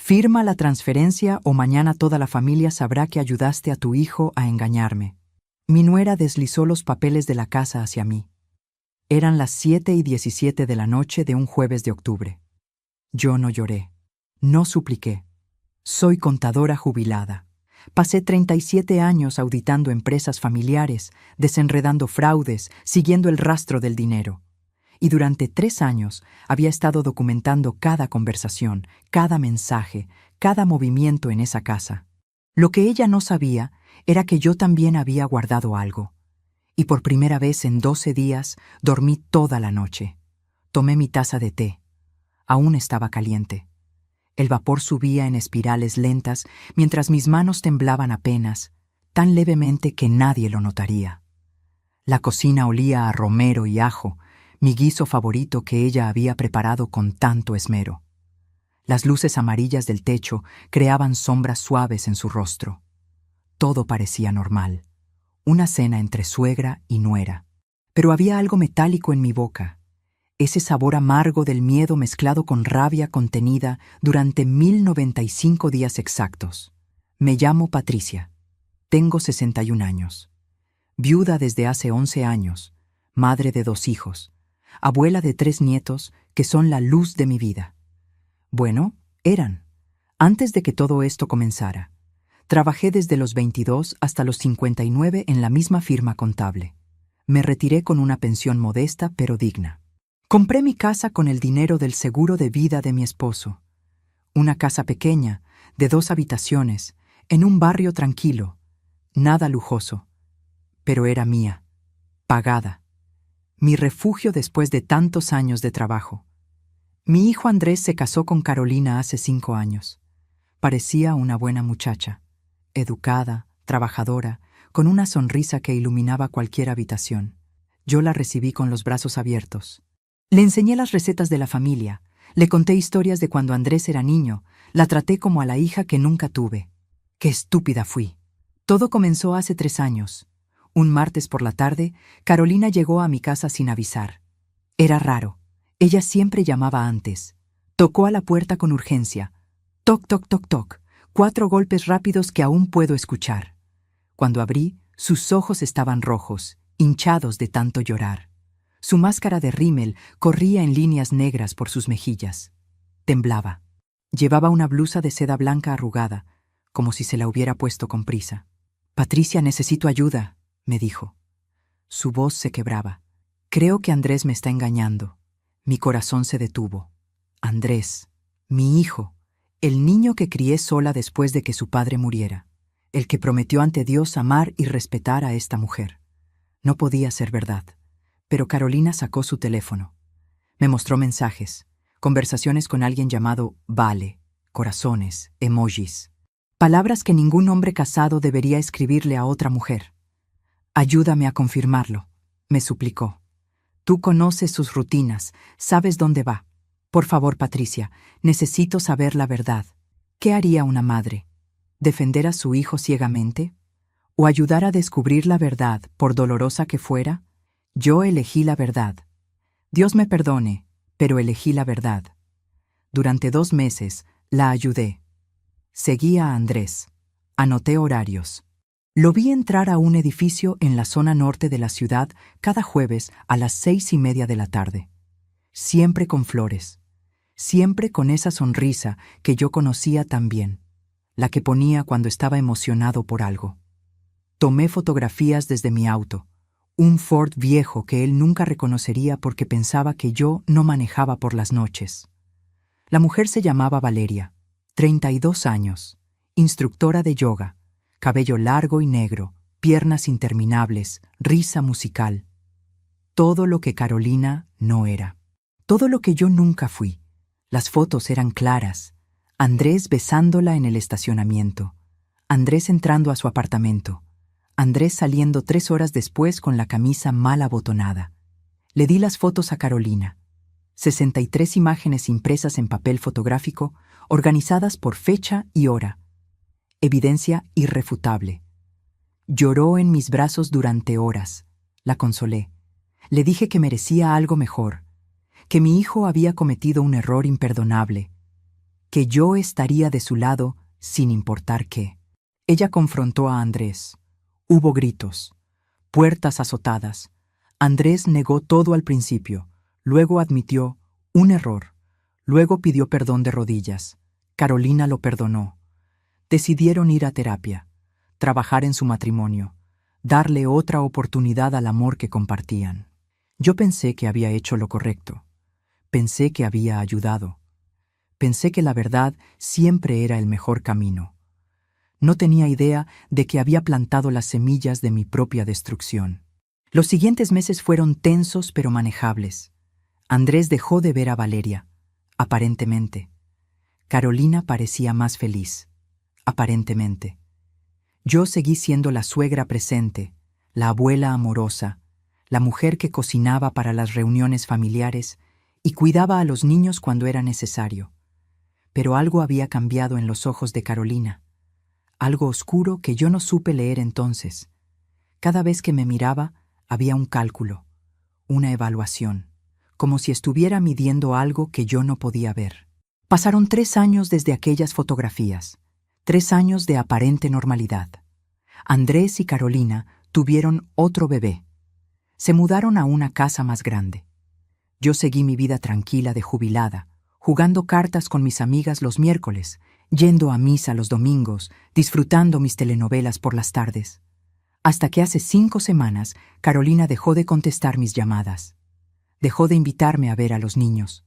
Firma la transferencia o mañana toda la familia sabrá que ayudaste a tu hijo a engañarme. Mi nuera deslizó los papeles de la casa hacia mí. Eran las 7:17 de la noche de un jueves de octubre. Yo no lloré, no supliqué. Soy contadora jubilada. Pasé 37 años auditando empresas familiares, desenredando fraudes, siguiendo el rastro del dinero. Y durante 3 años había estado documentando cada conversación, cada mensaje, cada movimiento en esa casa. Lo que ella no sabía era que yo también había guardado algo. Y por primera vez en 12 días dormí toda la noche. Tomé mi taza de té. Aún estaba caliente. El vapor subía en espirales lentas mientras mis manos temblaban apenas, tan levemente que nadie lo notaría. La cocina olía a romero y ajo, mi guiso favorito que ella había preparado con tanto esmero. Las luces amarillas del techo creaban sombras suaves en su rostro. Todo parecía normal. Una cena entre suegra y nuera. Pero había algo metálico en mi boca. Ese sabor amargo del miedo mezclado con rabia contenida durante 1095 días exactos. Me llamo Patricia. Tengo 61 años. Viuda desde hace 11 años. Madre de 2 hijos. Abuela de 3 nietos que son la luz de mi vida. Bueno, eran. Antes de que todo esto comenzara. Trabajé desde los 22 hasta los 59 en la misma firma contable. Me retiré con una pensión modesta pero digna. Compré mi casa con el dinero del seguro de vida de mi esposo. Una casa pequeña, de 2 habitaciones, en un barrio tranquilo. Nada lujoso. Pero era mía. Pagada. Mi refugio después de tantos años de trabajo. Mi hijo Andrés se casó con Carolina hace 5 años. Parecía una buena muchacha. Educada, trabajadora, con una sonrisa que iluminaba cualquier habitación. Yo la recibí con los brazos abiertos. Le enseñé las recetas de la familia, le conté historias de cuando Andrés era niño, la traté como a la hija que nunca tuve. ¡Qué estúpida fui! Todo comenzó hace 3 años. Un martes por la tarde, Carolina llegó a mi casa sin avisar. Era raro. Ella siempre llamaba antes. Tocó a la puerta con urgencia. Toc, toc, toc, toc. 4 golpes rápidos que aún puedo escuchar. Cuando abrí, sus ojos estaban rojos, hinchados de tanto llorar. Su máscara de rímel corría en líneas negras por sus mejillas. Temblaba. Llevaba una blusa de seda blanca arrugada, como si se la hubiera puesto con prisa. «Patricia, necesito ayuda», me dijo. Su voz se quebraba. «Creo que Andrés me está engañando». Mi corazón se detuvo. Andrés, mi hijo, el niño que crié sola después de que su padre muriera, el que prometió ante Dios amar y respetar a esta mujer. No podía ser verdad. Pero Carolina sacó su teléfono. Me mostró mensajes, conversaciones con alguien llamado Vale, corazones, emojis. Palabras que ningún hombre casado debería escribirle a otra mujer. «Ayúdame a confirmarlo», me suplicó. «Tú conoces sus rutinas, sabes dónde va. Por favor, Patricia, necesito saber la verdad. ¿Qué haría una madre? ¿Defender a su hijo ciegamente? ¿O ayudar a descubrir la verdad, por dolorosa que fuera? Yo elegí la verdad. Dios me perdone, pero elegí la verdad. Durante 2 meses la ayudé. Seguí a Andrés. Anoté horarios. Lo vi entrar a un edificio en la zona norte de la ciudad cada jueves a las 6:30 de la tarde. Siempre con flores. Siempre con esa sonrisa que yo conocía tan bien, la que ponía cuando estaba emocionado por algo. Tomé fotografías desde mi auto. Un Ford viejo que él nunca reconocería porque pensaba que yo no manejaba por las noches. La mujer se llamaba Valeria, 32 años, instructora de yoga, cabello largo y negro, piernas interminables, risa musical. Todo lo que Carolina no era. Todo lo que yo nunca fui. Las fotos eran claras. Andrés besándola en el estacionamiento. Andrés entrando a su apartamento. Andrés saliendo 3 horas después con la camisa mal abotonada. Le di las fotos a Carolina. 63 imágenes impresas en papel fotográfico, organizadas por fecha y hora. Evidencia irrefutable. Lloró en mis brazos durante horas. La consolé. Le dije que merecía algo mejor, que mi hijo había cometido un error imperdonable, que yo estaría de su lado sin importar qué. Ella confrontó a Andrés. Hubo gritos, puertas azotadas. Andrés negó todo al principio, luego admitió un error, luego pidió perdón de rodillas. Carolina lo perdonó. Decidieron ir a terapia, trabajar en su matrimonio, darle otra oportunidad al amor que compartían. Yo pensé que había hecho lo correcto. Pensé que había ayudado. Pensé que la verdad siempre era el mejor camino. No tenía idea de que había plantado las semillas de mi propia destrucción. Los siguientes meses fueron tensos pero manejables. Andrés dejó de ver a Valeria, aparentemente. Carolina parecía más feliz, aparentemente. Yo seguí siendo la suegra presente, la abuela amorosa, la mujer que cocinaba para las reuniones familiares y cuidaba a los niños cuando era necesario. Pero algo había cambiado en los ojos de Carolina, algo oscuro que yo no supe leer entonces. Cada vez que me miraba, había un cálculo, una evaluación, como si estuviera midiendo algo que yo no podía ver. Pasaron 3 años desde aquellas fotografías, 3 años de aparente normalidad. Andrés y Carolina tuvieron otro bebé. Se mudaron a una casa más grande. Yo seguí mi vida tranquila de jubilada, jugando cartas con mis amigas los miércoles, yendo a misa los domingos, disfrutando mis telenovelas por las tardes. Hasta que hace 5 semanas, Carolina dejó de contestar mis llamadas. Dejó de invitarme a ver a los niños.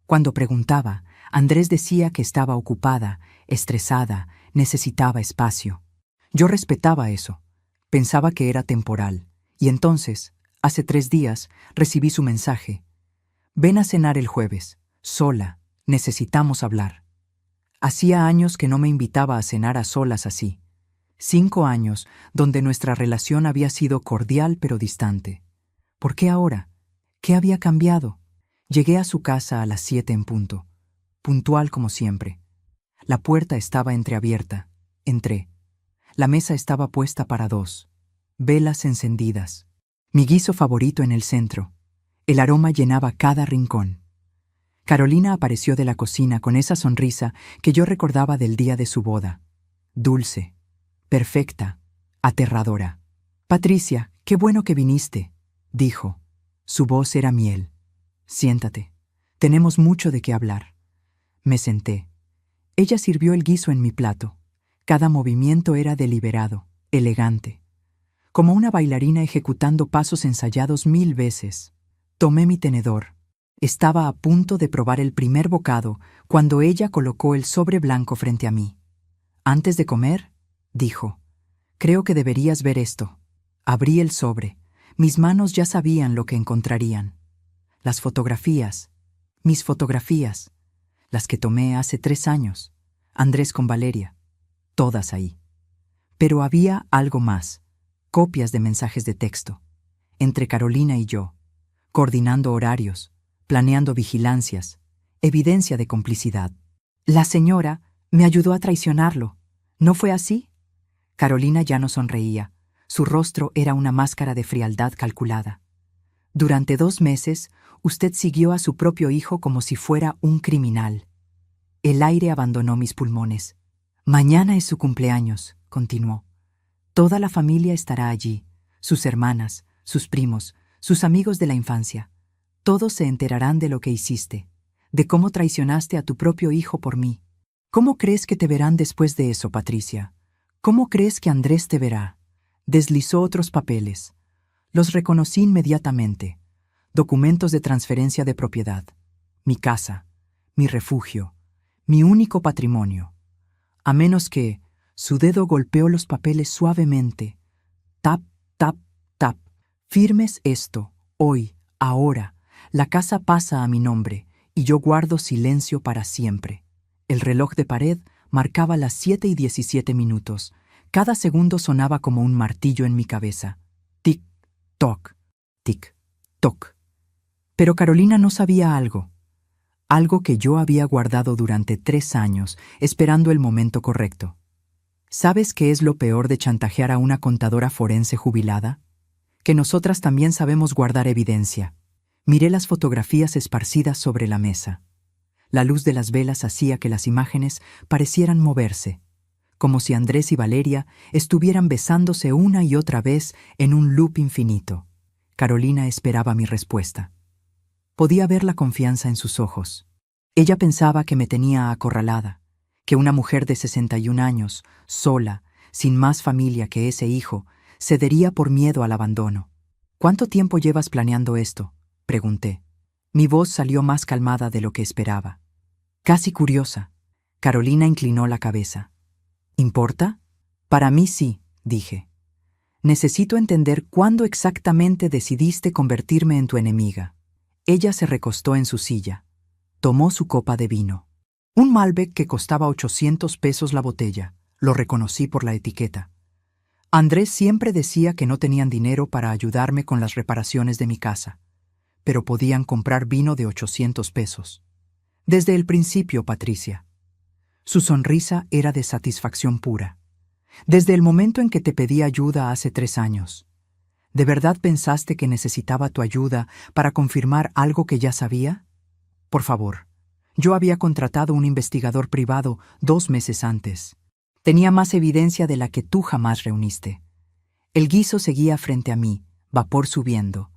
Cuando preguntaba, Andrés decía que estaba ocupada, estresada, necesitaba espacio. Yo respetaba eso. Pensaba que era temporal. Y entonces, hace 3 días, recibí su mensaje. Ven a cenar el jueves. Sola. Necesitamos hablar. Hacía años que no me invitaba a cenar a solas así. 5 años donde nuestra relación había sido cordial pero distante. ¿Por qué ahora? ¿Qué había cambiado? Llegué a su casa a las 7 en punto, puntual como siempre. La puerta estaba entreabierta. Entré. La mesa estaba puesta para 2. Velas encendidas. Mi guiso favorito en el centro. El aroma llenaba cada rincón. Carolina apareció de la cocina con esa sonrisa que yo recordaba del día de su boda. Dulce, perfecta, aterradora. «Patricia, qué bueno que viniste», dijo. Su voz era miel. «Siéntate. Tenemos mucho de qué hablar». Me senté. Ella sirvió el guiso en mi plato. Cada movimiento era deliberado, elegante, como una bailarina ejecutando pasos ensayados 1000 veces. Tomé mi tenedor. Estaba a punto de probar el primer bocado cuando ella colocó el sobre blanco frente a mí. «Antes de comer», dijo, «creo que deberías ver esto». Abrí el sobre. Mis manos ya sabían lo que encontrarían. Las fotografías. Mis fotografías. Las que tomé hace 3 años. Andrés con Valeria. Todas ahí. Pero había algo más. Copias de mensajes de texto. Entre Carolina y yo. Coordinando horarios. Planeando vigilancias. Evidencia de complicidad. «La señora me ayudó a traicionarlo. ¿No fue así?» Carolina ya no sonreía. Su rostro era una máscara de frialdad calculada. «Durante 2 meses, usted siguió a su propio hijo como si fuera un criminal». El aire abandonó mis pulmones. «Mañana es su cumpleaños», continuó. «Toda la familia estará allí, sus hermanas, sus primos, sus amigos de la infancia. Todos se enterarán de lo que hiciste, de cómo traicionaste a tu propio hijo por mí. ¿Cómo crees que te verán después de eso, Patricia? ¿Cómo crees que Andrés te verá?» Deslizó otros papeles. Los reconocí inmediatamente. Documentos de transferencia de propiedad. Mi casa, mi refugio, mi único patrimonio. A menos que su dedo golpeó los papeles suavemente. Tap, tap, tap. «Firmes esto, hoy, ahora. La casa pasa a mi nombre y yo guardo silencio para siempre». El reloj de pared marcaba las 7:17. Cada segundo sonaba como un martillo en mi cabeza. Tic, toc, tic, toc. Pero Carolina no sabía algo. Algo que yo había guardado durante 3 años, esperando el momento correcto. ¿Sabes qué es lo peor de chantajear a una contadora forense jubilada? Que nosotras también sabemos guardar evidencia. Miré las fotografías esparcidas sobre la mesa. La luz de las velas hacía que las imágenes parecieran moverse, como si Andrés y Valeria estuvieran besándose una y otra vez en un loop infinito. Carolina esperaba mi respuesta. Podía ver la confianza en sus ojos. Ella pensaba que me tenía acorralada, que una mujer de 61 años, sola, sin más familia que ese hijo, cedería por miedo al abandono. ¿Cuánto tiempo llevas planeando esto?, pregunté. Mi voz salió más calmada de lo que esperaba. Casi curiosa. Carolina inclinó la cabeza. ¿Importa? Para mí sí, dije. Necesito entender cuándo exactamente decidiste convertirme en tu enemiga. Ella se recostó en su silla. Tomó su copa de vino. Un Malbec que costaba 800 pesos la botella. Lo reconocí por la etiqueta. Andrés siempre decía que no tenían dinero para ayudarme con las reparaciones de mi casa, pero podían comprar vino de 800 pesos. Desde el principio, Patricia. Su sonrisa era de satisfacción pura. Desde el momento en que te pedí ayuda hace 3 años. ¿De verdad pensaste que necesitaba tu ayuda para confirmar algo que ya sabía? Por favor, yo había contratado un investigador privado 2 meses antes. Tenía más evidencia de la que tú jamás reuniste. El guiso seguía frente a mí, vapor subiendo.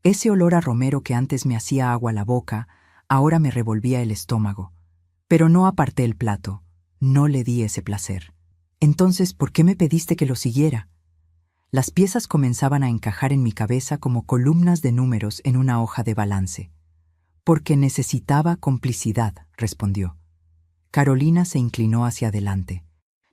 Ese olor a romero que antes me hacía agua la boca, ahora me revolvía el estómago. Pero no aparté el plato, no le di ese placer. Entonces, ¿por qué me pediste que lo siguiera? Las piezas comenzaban a encajar en mi cabeza como columnas de números en una hoja de balance. Porque necesitaba complicidad, respondió. Carolina se inclinó hacia adelante.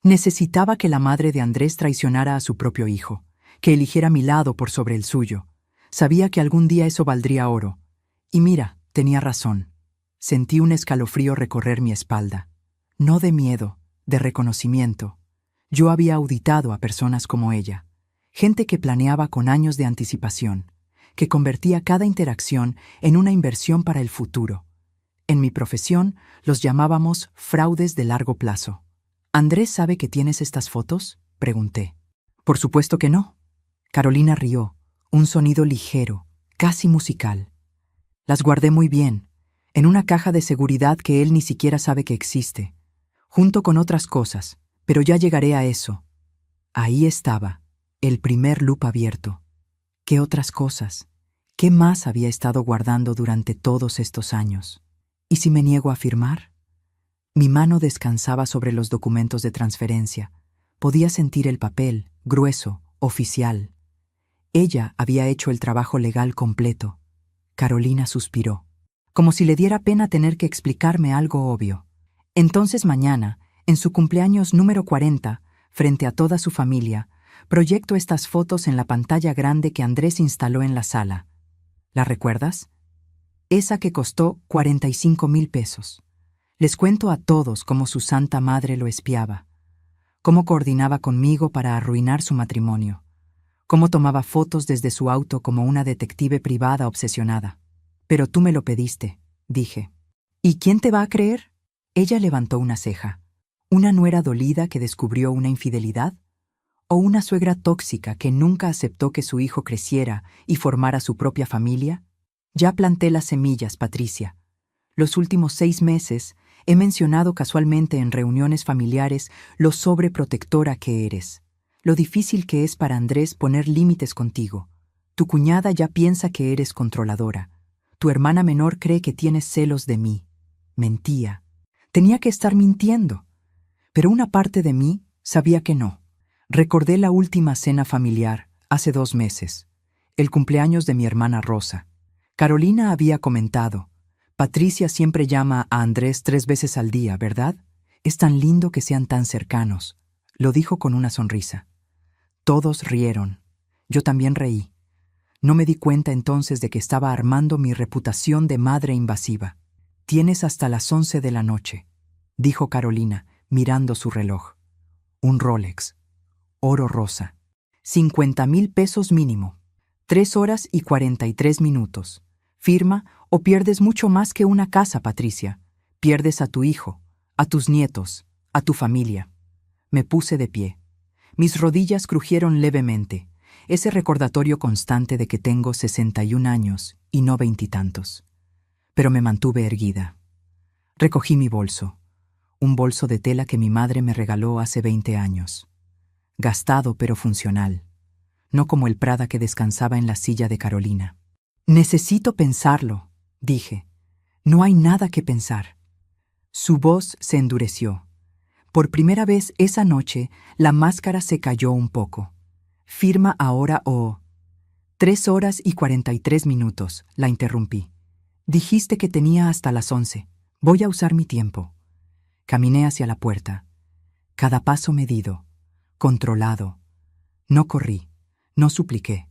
Necesitaba que la madre de Andrés traicionara a su propio hijo, que eligiera mi lado por sobre el suyo. Sabía que algún día eso valdría oro. Y mira, tenía razón. Sentí un escalofrío recorrer mi espalda. No de miedo, de reconocimiento. Yo había auditado a personas como ella, gente que planeaba con años de anticipación, que convertía cada interacción en una inversión para el futuro. En mi profesión los llamábamos fraudes de largo plazo. ¿Andrés sabe que tienes estas fotos?, pregunté. Por supuesto que no. Carolina rió, un sonido ligero, casi musical. Las guardé muy bien, en una caja de seguridad que él ni siquiera sabe que existe, junto con otras cosas, pero ya llegaré a eso. Ahí estaba, el primer loop abierto. ¿Qué otras cosas? ¿Qué más había estado guardando durante todos estos años? ¿Y si me niego a firmar? Mi mano descansaba sobre los documentos de transferencia. Podía sentir el papel, grueso, oficial. Ella había hecho el trabajo legal completo. Carolina suspiró, como si le diera pena tener que explicarme algo obvio. Entonces mañana, en su cumpleaños número 40, frente a toda su familia, proyecto estas fotos en la pantalla grande que Andrés instaló en la sala. ¿La recuerdas? Esa que costó 45,000 pesos. Les cuento a todos cómo su santa madre lo espiaba, cómo coordinaba conmigo para arruinar su matrimonio, cómo tomaba fotos desde su auto como una detective privada obsesionada. Pero tú me lo pediste, dije. ¿Y quién te va a creer? Ella levantó una ceja. ¿Una nuera dolida que descubrió una infidelidad? ¿O una suegra tóxica que nunca aceptó que su hijo creciera y formara su propia familia? Ya planté las semillas, Patricia. Los últimos 6 meses he mencionado casualmente en reuniones familiares lo sobreprotectora que eres, lo difícil que es para Andrés poner límites contigo. Tu cuñada ya piensa que eres controladora. Tu hermana menor cree que tienes celos de mí. Mentía. Tenía que estar mintiendo. Pero una parte de mí sabía que no. Recordé la última cena familiar, hace 2 meses, el cumpleaños de mi hermana Rosa. Carolina había comentado: Patricia siempre llama a Andrés 3 veces al día, ¿verdad? Es tan lindo que sean tan cercanos. Lo dijo con una sonrisa. Todos rieron. Yo también reí. No me di cuenta entonces de que estaba armando mi reputación de madre invasiva. Tienes hasta las 11 de la noche, dijo Carolina, mirando su reloj. Un Rolex. Oro rosa. 50,000 pesos mínimo. 3 horas y 43 minutos. Firma o pierdes mucho más que una casa, Patricia. Pierdes a tu hijo, a tus nietos, a tu familia. Me puse de pie. Mis rodillas crujieron levemente, ese recordatorio constante de que tengo 61 años y no 20 y tantos. Pero me mantuve erguida. Recogí mi bolso, un bolso de tela que mi madre me regaló hace 20 años. Gastado pero funcional, no como el Prada que descansaba en la silla de Carolina. Necesito pensarlo, dije. No hay nada que pensar. Su voz se endureció. Por primera vez esa noche, la máscara se cayó un poco. Firma ahora o... 3 horas y 43 minutos, la interrumpí. Dijiste que tenía hasta las 11. Voy a usar mi tiempo. Caminé hacia la puerta. Cada paso medido, controlado. No corrí, no supliqué.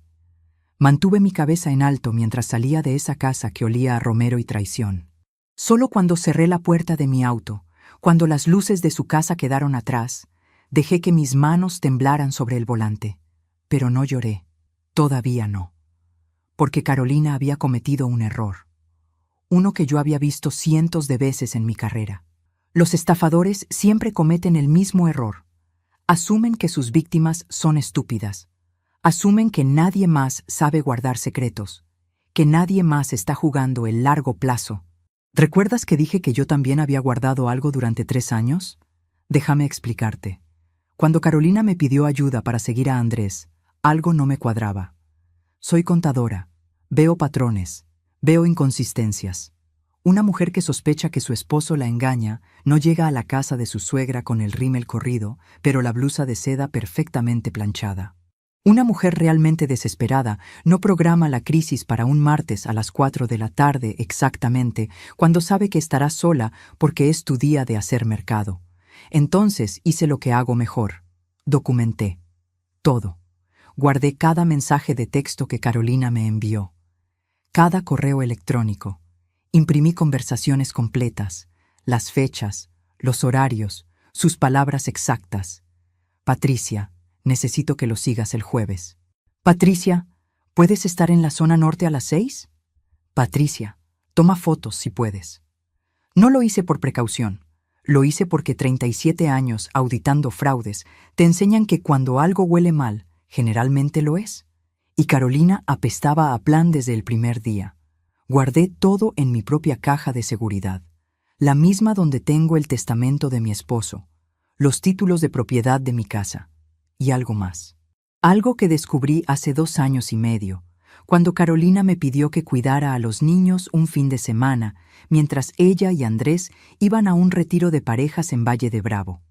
Mantuve mi cabeza en alto mientras salía de esa casa que olía a romero y traición. Solo cuando cerré la puerta de mi auto, cuando las luces de su casa quedaron atrás, dejé que mis manos temblaran sobre el volante. Pero no lloré, todavía no. Porque Carolina había cometido un error. Uno que yo había visto cientos de veces en mi carrera. Los estafadores siempre cometen el mismo error. Asumen que sus víctimas son estúpidas. Asumen que nadie más sabe guardar secretos, que nadie más está jugando el largo plazo. ¿Recuerdas que dije que yo también había guardado algo durante 3 años? Déjame explicarte. Cuando Carolina me pidió ayuda para seguir a Andrés, algo no me cuadraba. Soy contadora, veo patrones, veo inconsistencias. Una mujer que sospecha que su esposo la engaña no llega a la casa de su suegra con el rímel corrido, pero la blusa de seda perfectamente planchada. Una mujer realmente desesperada no programa la crisis para un martes a las 4 de la tarde exactamente, cuando sabe que estará sola porque es tu día de hacer mercado. Entonces hice lo que hago mejor. Documenté. Todo. Guardé cada mensaje de texto que Carolina me envió. Cada correo electrónico. Imprimí conversaciones completas, las fechas, los horarios, sus palabras exactas. Patricia, necesito que lo sigas el jueves. Patricia, ¿puedes estar en la zona norte a las 6? Patricia, toma fotos si puedes. No lo hice por precaución. Lo hice porque 37 años auditando fraudes te enseñan que cuando algo huele mal, generalmente lo es. Y Carolina apestaba a plan desde el primer día. Guardé todo en mi propia caja de seguridad, la misma donde tengo el testamento de mi esposo, los títulos de propiedad de mi casa, y algo más. Algo que descubrí hace 2 años y medio, cuando Carolina me pidió que cuidara a los niños un fin de semana, mientras ella y Andrés iban a un retiro de parejas en Valle de Bravo.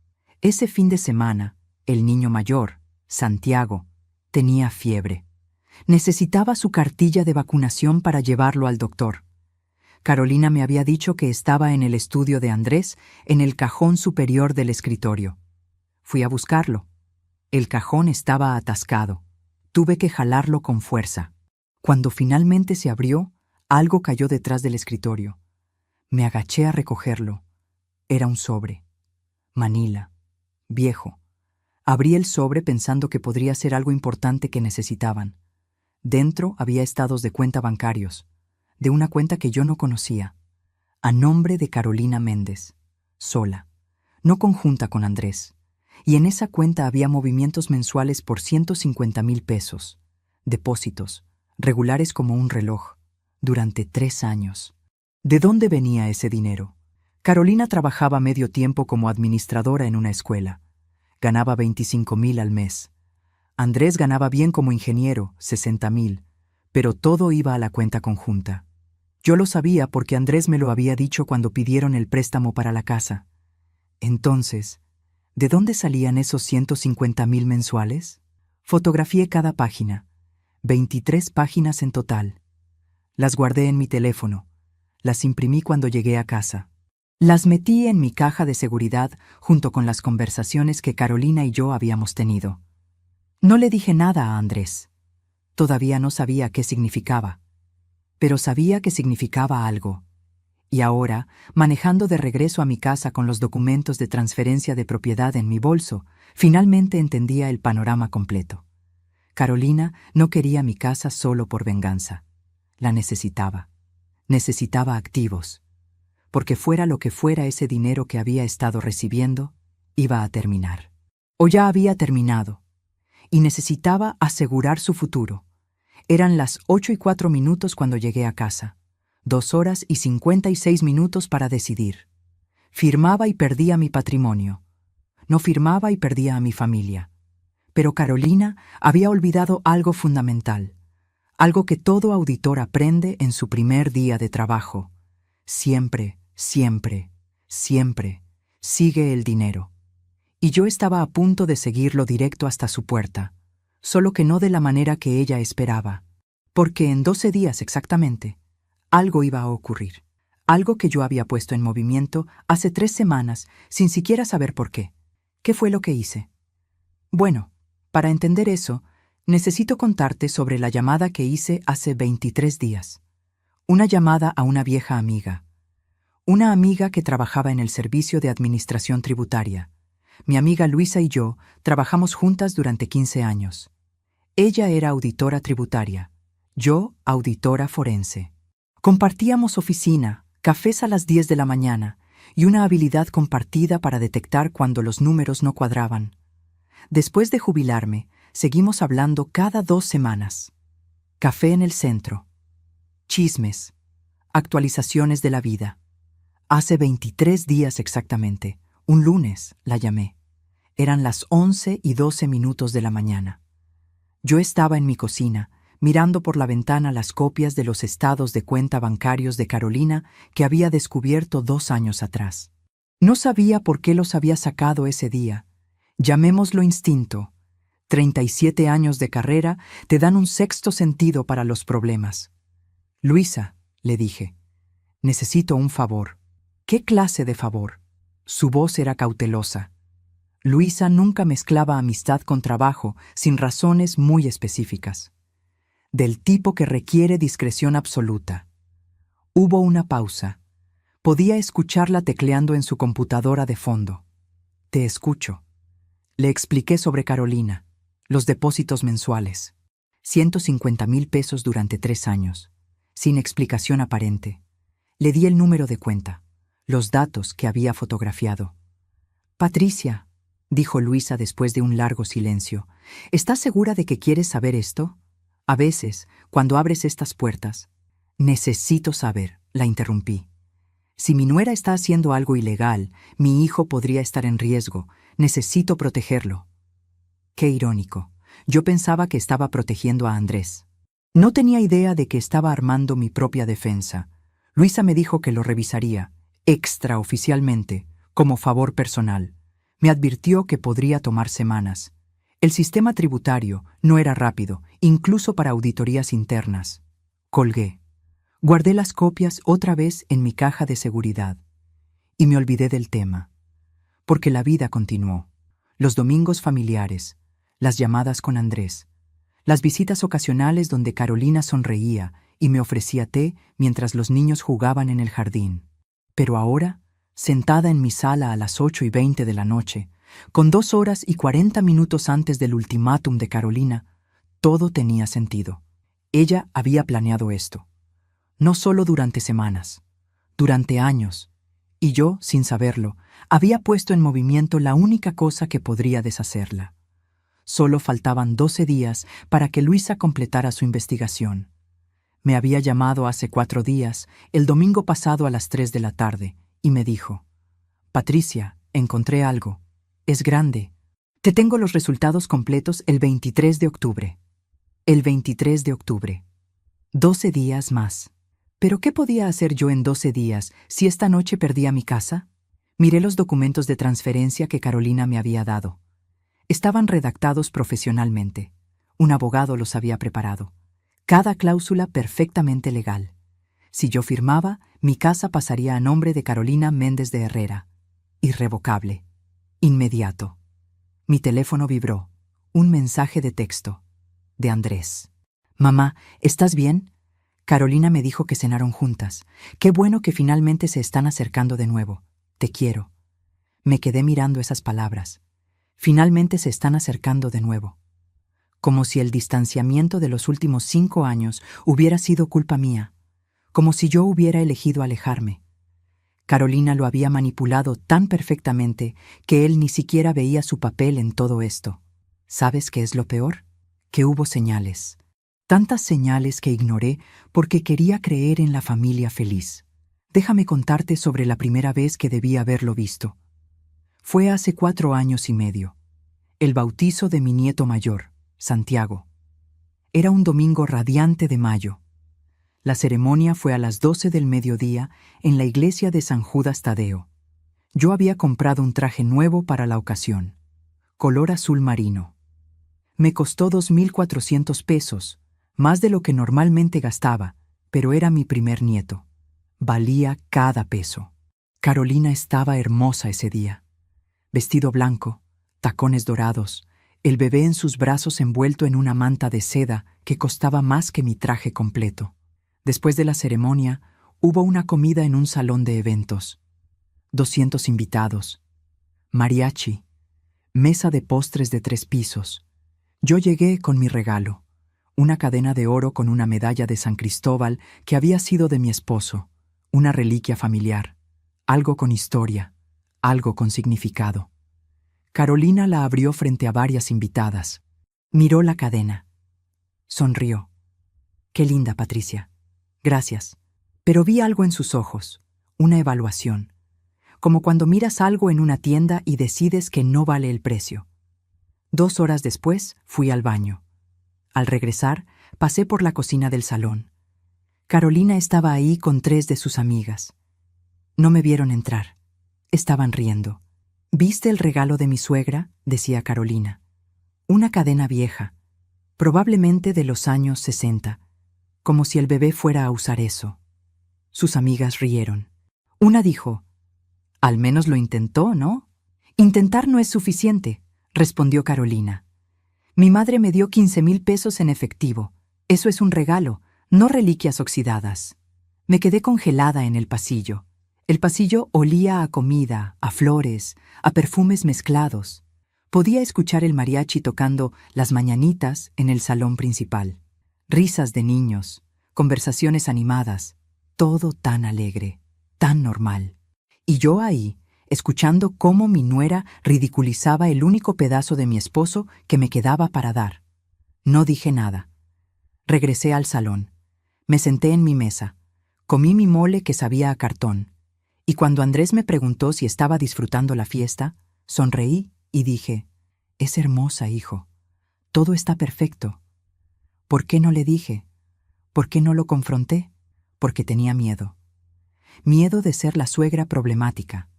Ese fin de semana, el niño mayor, Santiago, tenía fiebre. Necesitaba su cartilla de vacunación para llevarlo al doctor. Carolina me había dicho que estaba en el estudio de Andrés, en el cajón superior del escritorio. Fui a buscarlo. El cajón estaba atascado. Tuve que jalarlo con fuerza. Cuando finalmente se abrió, algo cayó detrás del escritorio. Me agaché a recogerlo. Era un sobre. Manila. Viejo. Abrí el sobre pensando que podría ser algo importante que necesitaban. Dentro había estados de cuenta bancarios, de una cuenta que yo no conocía, a nombre de Carolina Méndez, sola, no conjunta con Andrés. Y en esa cuenta había movimientos mensuales por 150,000 pesos, depósitos, regulares como un reloj, durante 3 años. ¿De dónde venía ese dinero? Carolina trabajaba medio tiempo como administradora en una escuela. Ganaba 25,000 al mes. Andrés ganaba bien como ingeniero, 60,000, pero todo iba a la cuenta conjunta. Yo lo sabía porque Andrés me lo había dicho cuando pidieron el préstamo para la casa. Entonces, ¿de dónde salían esos 150,000 mensuales? Fotografié cada página, 23 páginas en total. Las guardé en mi teléfono, las imprimí cuando llegué a casa. Las metí en mi caja de seguridad junto con las conversaciones que Carolina y yo habíamos tenido. No le dije nada a Andrés. Todavía no sabía qué significaba, pero sabía que significaba algo. Y ahora, manejando de regreso a mi casa con los documentos de transferencia de propiedad en mi bolso, finalmente entendía el panorama completo. Carolina no quería mi casa solo por venganza. La necesitaba. Necesitaba activos. Porque fuera lo que fuera ese dinero que había estado recibiendo, iba a terminar. O ya había terminado. Y necesitaba asegurar su futuro. Eran las 8:04 cuando llegué a casa. 2 horas y 56 minutos para decidir. Firmaba y perdía mi patrimonio. No firmaba y perdía a mi familia. Pero Carolina había olvidado algo fundamental, algo que todo auditor aprende en su primer día de trabajo. Siempre, siempre, siempre, sigue el dinero. Y yo estaba a punto de seguirlo directo hasta su puerta, solo que no de la manera que ella esperaba, porque en 12 días exactamente, algo iba a ocurrir, algo que yo había puesto en movimiento hace 3 semanas sin siquiera saber por qué. ¿Qué fue lo que hice? Bueno, para entender eso, necesito contarte sobre la llamada que hice hace 23 días. Una llamada a una vieja amiga. Una amiga que trabajaba en el Servicio de Administración Tributaria. Mi amiga Luisa y yo trabajamos juntas durante 15 años. Ella era auditora tributaria, yo auditora forense. Compartíamos oficina, cafés a las 10 de la mañana y una habilidad compartida para detectar cuando los números no cuadraban. Después de jubilarme, seguimos hablando cada 2 semanas. Café en el centro. Chismes. Actualizaciones de la vida. Hace 23 días exactamente, un lunes, la llamé. Eran las 11:12 de la mañana. Yo estaba en mi cocina, mirando por la ventana las copias de los estados de cuenta bancarios de Carolina que había descubierto 2 años atrás. No sabía por qué los había sacado ese día. Llamémoslo instinto. 37 años de carrera te dan un sexto sentido para los problemas. Luisa, le dije, necesito un favor. ¿Qué clase de favor? Su voz era cautelosa. Luisa nunca mezclaba amistad con trabajo sin razones muy específicas. Del tipo que requiere discreción absoluta. Hubo una pausa. Podía escucharla tecleando en su computadora de fondo. Te escucho. Le expliqué sobre Carolina, los depósitos mensuales. 150,000 pesos durante 3 años, sin explicación aparente. Le di el número de cuenta, los datos que había fotografiado. Patricia, dijo Luisa después de un largo silencio, ¿estás segura de que quieres saber esto? A veces, cuando abres estas puertas, necesito saber, la interrumpí. Si mi nuera está haciendo algo ilegal, mi hijo podría estar en riesgo. Necesito protegerlo. Qué irónico. Yo pensaba que estaba protegiendo a Andrés. No tenía idea de que estaba armando mi propia defensa. Luisa me dijo que lo revisaría, extraoficialmente, como favor personal. Me advirtió que podría tomar semanas. El sistema tributario no era rápido, incluso para auditorías internas. Colgué. Guardé las copias otra vez en mi caja de seguridad. Y me olvidé del tema. Porque la vida continuó. Los domingos familiares, las llamadas con Andrés, las visitas ocasionales donde Carolina sonreía y me ofrecía té mientras los niños jugaban en el jardín. Pero ahora, sentada en mi sala a las 8:20 de la noche, con 2 horas y 40 minutos antes del ultimátum de Carolina, todo tenía sentido. Ella había planeado esto. No solo durante semanas, durante años, y yo, sin saberlo, había puesto en movimiento la única cosa que podría deshacerla. Solo faltaban 12 días para que Luisa completara su investigación. Me había llamado hace 4 días, el domingo pasado a las 3 de la tarde, y me dijo, Patricia, encontré algo. Es grande. Te tengo los resultados completos el 23 de octubre. El 23 de octubre. 12 días más. ¿Pero qué podía hacer yo en 12 días si esta noche perdía mi casa? Miré los documentos de transferencia que Carolina me había dado. Estaban redactados profesionalmente. Un abogado los había preparado. Cada cláusula perfectamente legal. Si yo firmaba, mi casa pasaría a nombre de Carolina Méndez de Herrera. Irrevocable. Inmediato. Mi teléfono vibró. Un mensaje de texto. De Andrés. Mamá, ¿estás bien? Carolina me dijo que cenaron juntas. Qué bueno que finalmente se están acercando de nuevo. Te quiero. Me quedé mirando esas palabras. Finalmente se están acercando de nuevo. Como si el distanciamiento de los últimos 5 años hubiera sido culpa mía. Como si yo hubiera elegido alejarme. Carolina lo había manipulado tan perfectamente que él ni siquiera veía su papel en todo esto. ¿Sabes qué es lo peor? Que hubo señales. Tantas señales que ignoré porque quería creer en la familia feliz. Déjame contarte sobre la primera vez que debí haberlo visto. Fue hace 4 años y medio. El bautizo de mi nieto mayor, Santiago. Era un domingo radiante de mayo. La ceremonia fue a las 12 del mediodía en la iglesia de San Judas Tadeo. Yo había comprado un traje nuevo para la ocasión, color azul marino. Me costó 2.400 pesos, más de lo que normalmente gastaba, pero era mi primer nieto. Valía cada peso. Carolina estaba hermosa ese día. Vestido blanco, tacones dorados, el bebé en sus brazos envuelto en una manta de seda que costaba más que mi traje completo. Después de la ceremonia, hubo una comida en un salón de eventos. 200 invitados. Mariachi. Mesa de postres de 3 pisos. Yo llegué con mi regalo. Una cadena de oro con una medalla de San Cristóbal que había sido de mi esposo. Una reliquia familiar. Algo con historia. Algo con significado. Carolina la abrió frente a varias invitadas. Miró la cadena. Sonrió. Qué linda, Patricia. Gracias. Pero vi algo en sus ojos. Una evaluación. Como cuando miras algo en una tienda y decides que no vale el precio. 2 horas después, fui al baño. Al regresar, pasé por la cocina del salón. Carolina estaba ahí con 3 de sus amigas. No me vieron entrar. Estaban riendo. ¿Viste el regalo de mi suegra?, decía Carolina. Una cadena vieja, probablemente de los años 60, como si el bebé fuera a usar eso. Sus amigas rieron. Una dijo, «Al menos lo intentó, ¿no?» «Intentar no es suficiente», respondió Carolina. «Mi madre me dio 15,000 pesos en efectivo. Eso es un regalo, no reliquias oxidadas». Me quedé congelada en el pasillo. El pasillo olía a comida, a flores, a perfumes mezclados. Podía escuchar el mariachi tocando Las Mañanitas en el salón principal. Risas de niños, conversaciones animadas, todo tan alegre, tan normal. Y yo ahí, escuchando cómo mi nuera ridiculizaba el único pedazo de mi esposo que me quedaba para dar. No dije nada. Regresé al salón. Me senté en mi mesa. Comí mi mole que sabía a cartón. Y cuando Andrés me preguntó si estaba disfrutando la fiesta, sonreí y dije, «Es hermosa, hijo. Todo está perfecto». ¿Por qué no le dije? ¿Por qué no lo confronté? Porque tenía miedo. Miedo de ser la suegra problemática.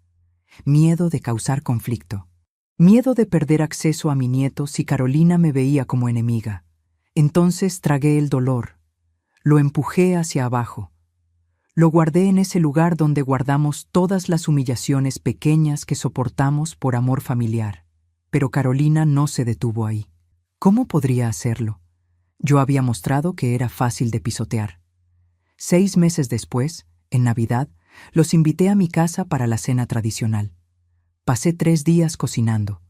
Miedo de causar conflicto. Miedo de perder acceso a mi nieto si Carolina me veía como enemiga. Entonces tragué el dolor. Lo empujé hacia abajo. Lo guardé en ese lugar donde guardamos todas las humillaciones pequeñas que soportamos por amor familiar. Pero Carolina no se detuvo ahí. ¿Cómo podría hacerlo? Yo había mostrado que era fácil de pisotear. 6 meses después, en Navidad, los invité a mi casa para la cena tradicional. Pasé 3 días cocinando.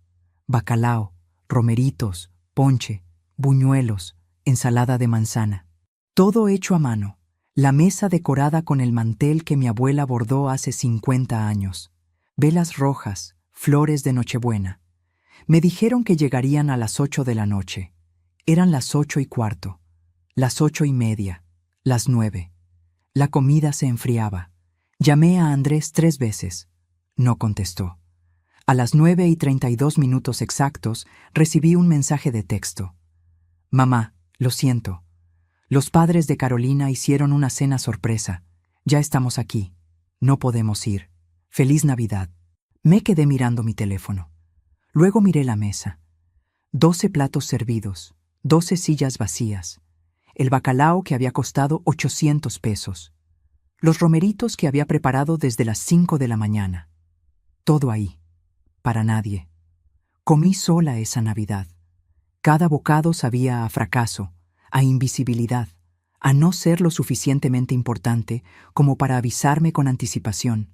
Bacalao, romeritos, ponche, buñuelos, ensalada de manzana. Todo hecho a mano. La mesa decorada con el mantel que mi abuela bordó hace 50 años. Velas rojas, flores de Nochebuena. Me dijeron que llegarían a las 8 de la noche. Eran las 8:15, las 8:30, las 9. La comida se enfriaba. Llamé a Andrés 3 veces. No contestó. A las 9:32 exactos recibí un mensaje de texto. «Mamá, lo siento. Los padres de Carolina hicieron una cena sorpresa. Ya estamos aquí. No podemos ir. Feliz Navidad». Me quedé mirando mi teléfono. Luego miré la mesa. 12 platos servidos, 12 sillas vacías. El bacalao que había costado 800 pesos. Los romeritos que había preparado desde las 5 de la mañana. Todo ahí. Para nadie. Comí sola esa Navidad. Cada bocado sabía a fracaso, a invisibilidad, a no ser lo suficientemente importante como para avisarme con anticipación.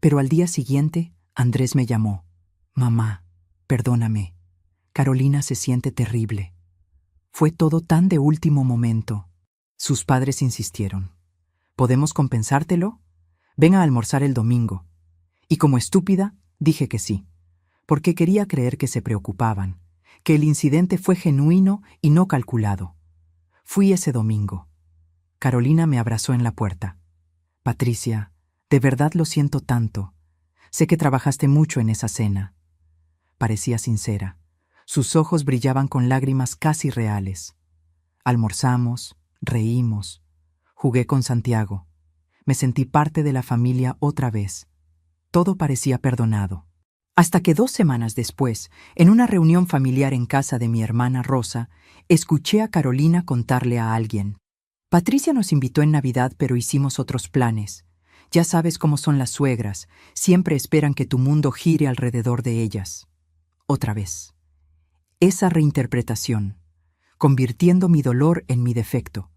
Pero al día siguiente, Andrés me llamó. «Mamá, perdóname. Carolina se siente terrible». Fue todo tan de último momento. Sus padres insistieron. «¿Podemos compensártelo? Ven a almorzar el domingo». Y como estúpida, dije que sí, porque quería creer que se preocupaban, que el incidente fue genuino y no calculado. Fui ese domingo. Carolina me abrazó en la puerta. «Patricia, De verdad lo siento tanto. Sé que trabajaste mucho en esa cena. Parecía sincera. Sus ojos brillaban con lágrimas casi reales. Almorzamos, reímos. Jugué con Santiago. Me sentí parte de la familia otra vez. Todo parecía perdonado. Hasta que 2 semanas después, en una reunión familiar en casa de mi hermana Rosa, escuché a Carolina contarle a alguien. Patricia nos invitó en Navidad, pero hicimos otros planes. Ya sabes cómo son las suegras, siempre esperan que tu mundo gire alrededor de ellas. Otra vez. Esa reinterpretación, convirtiendo mi dolor en mi defecto,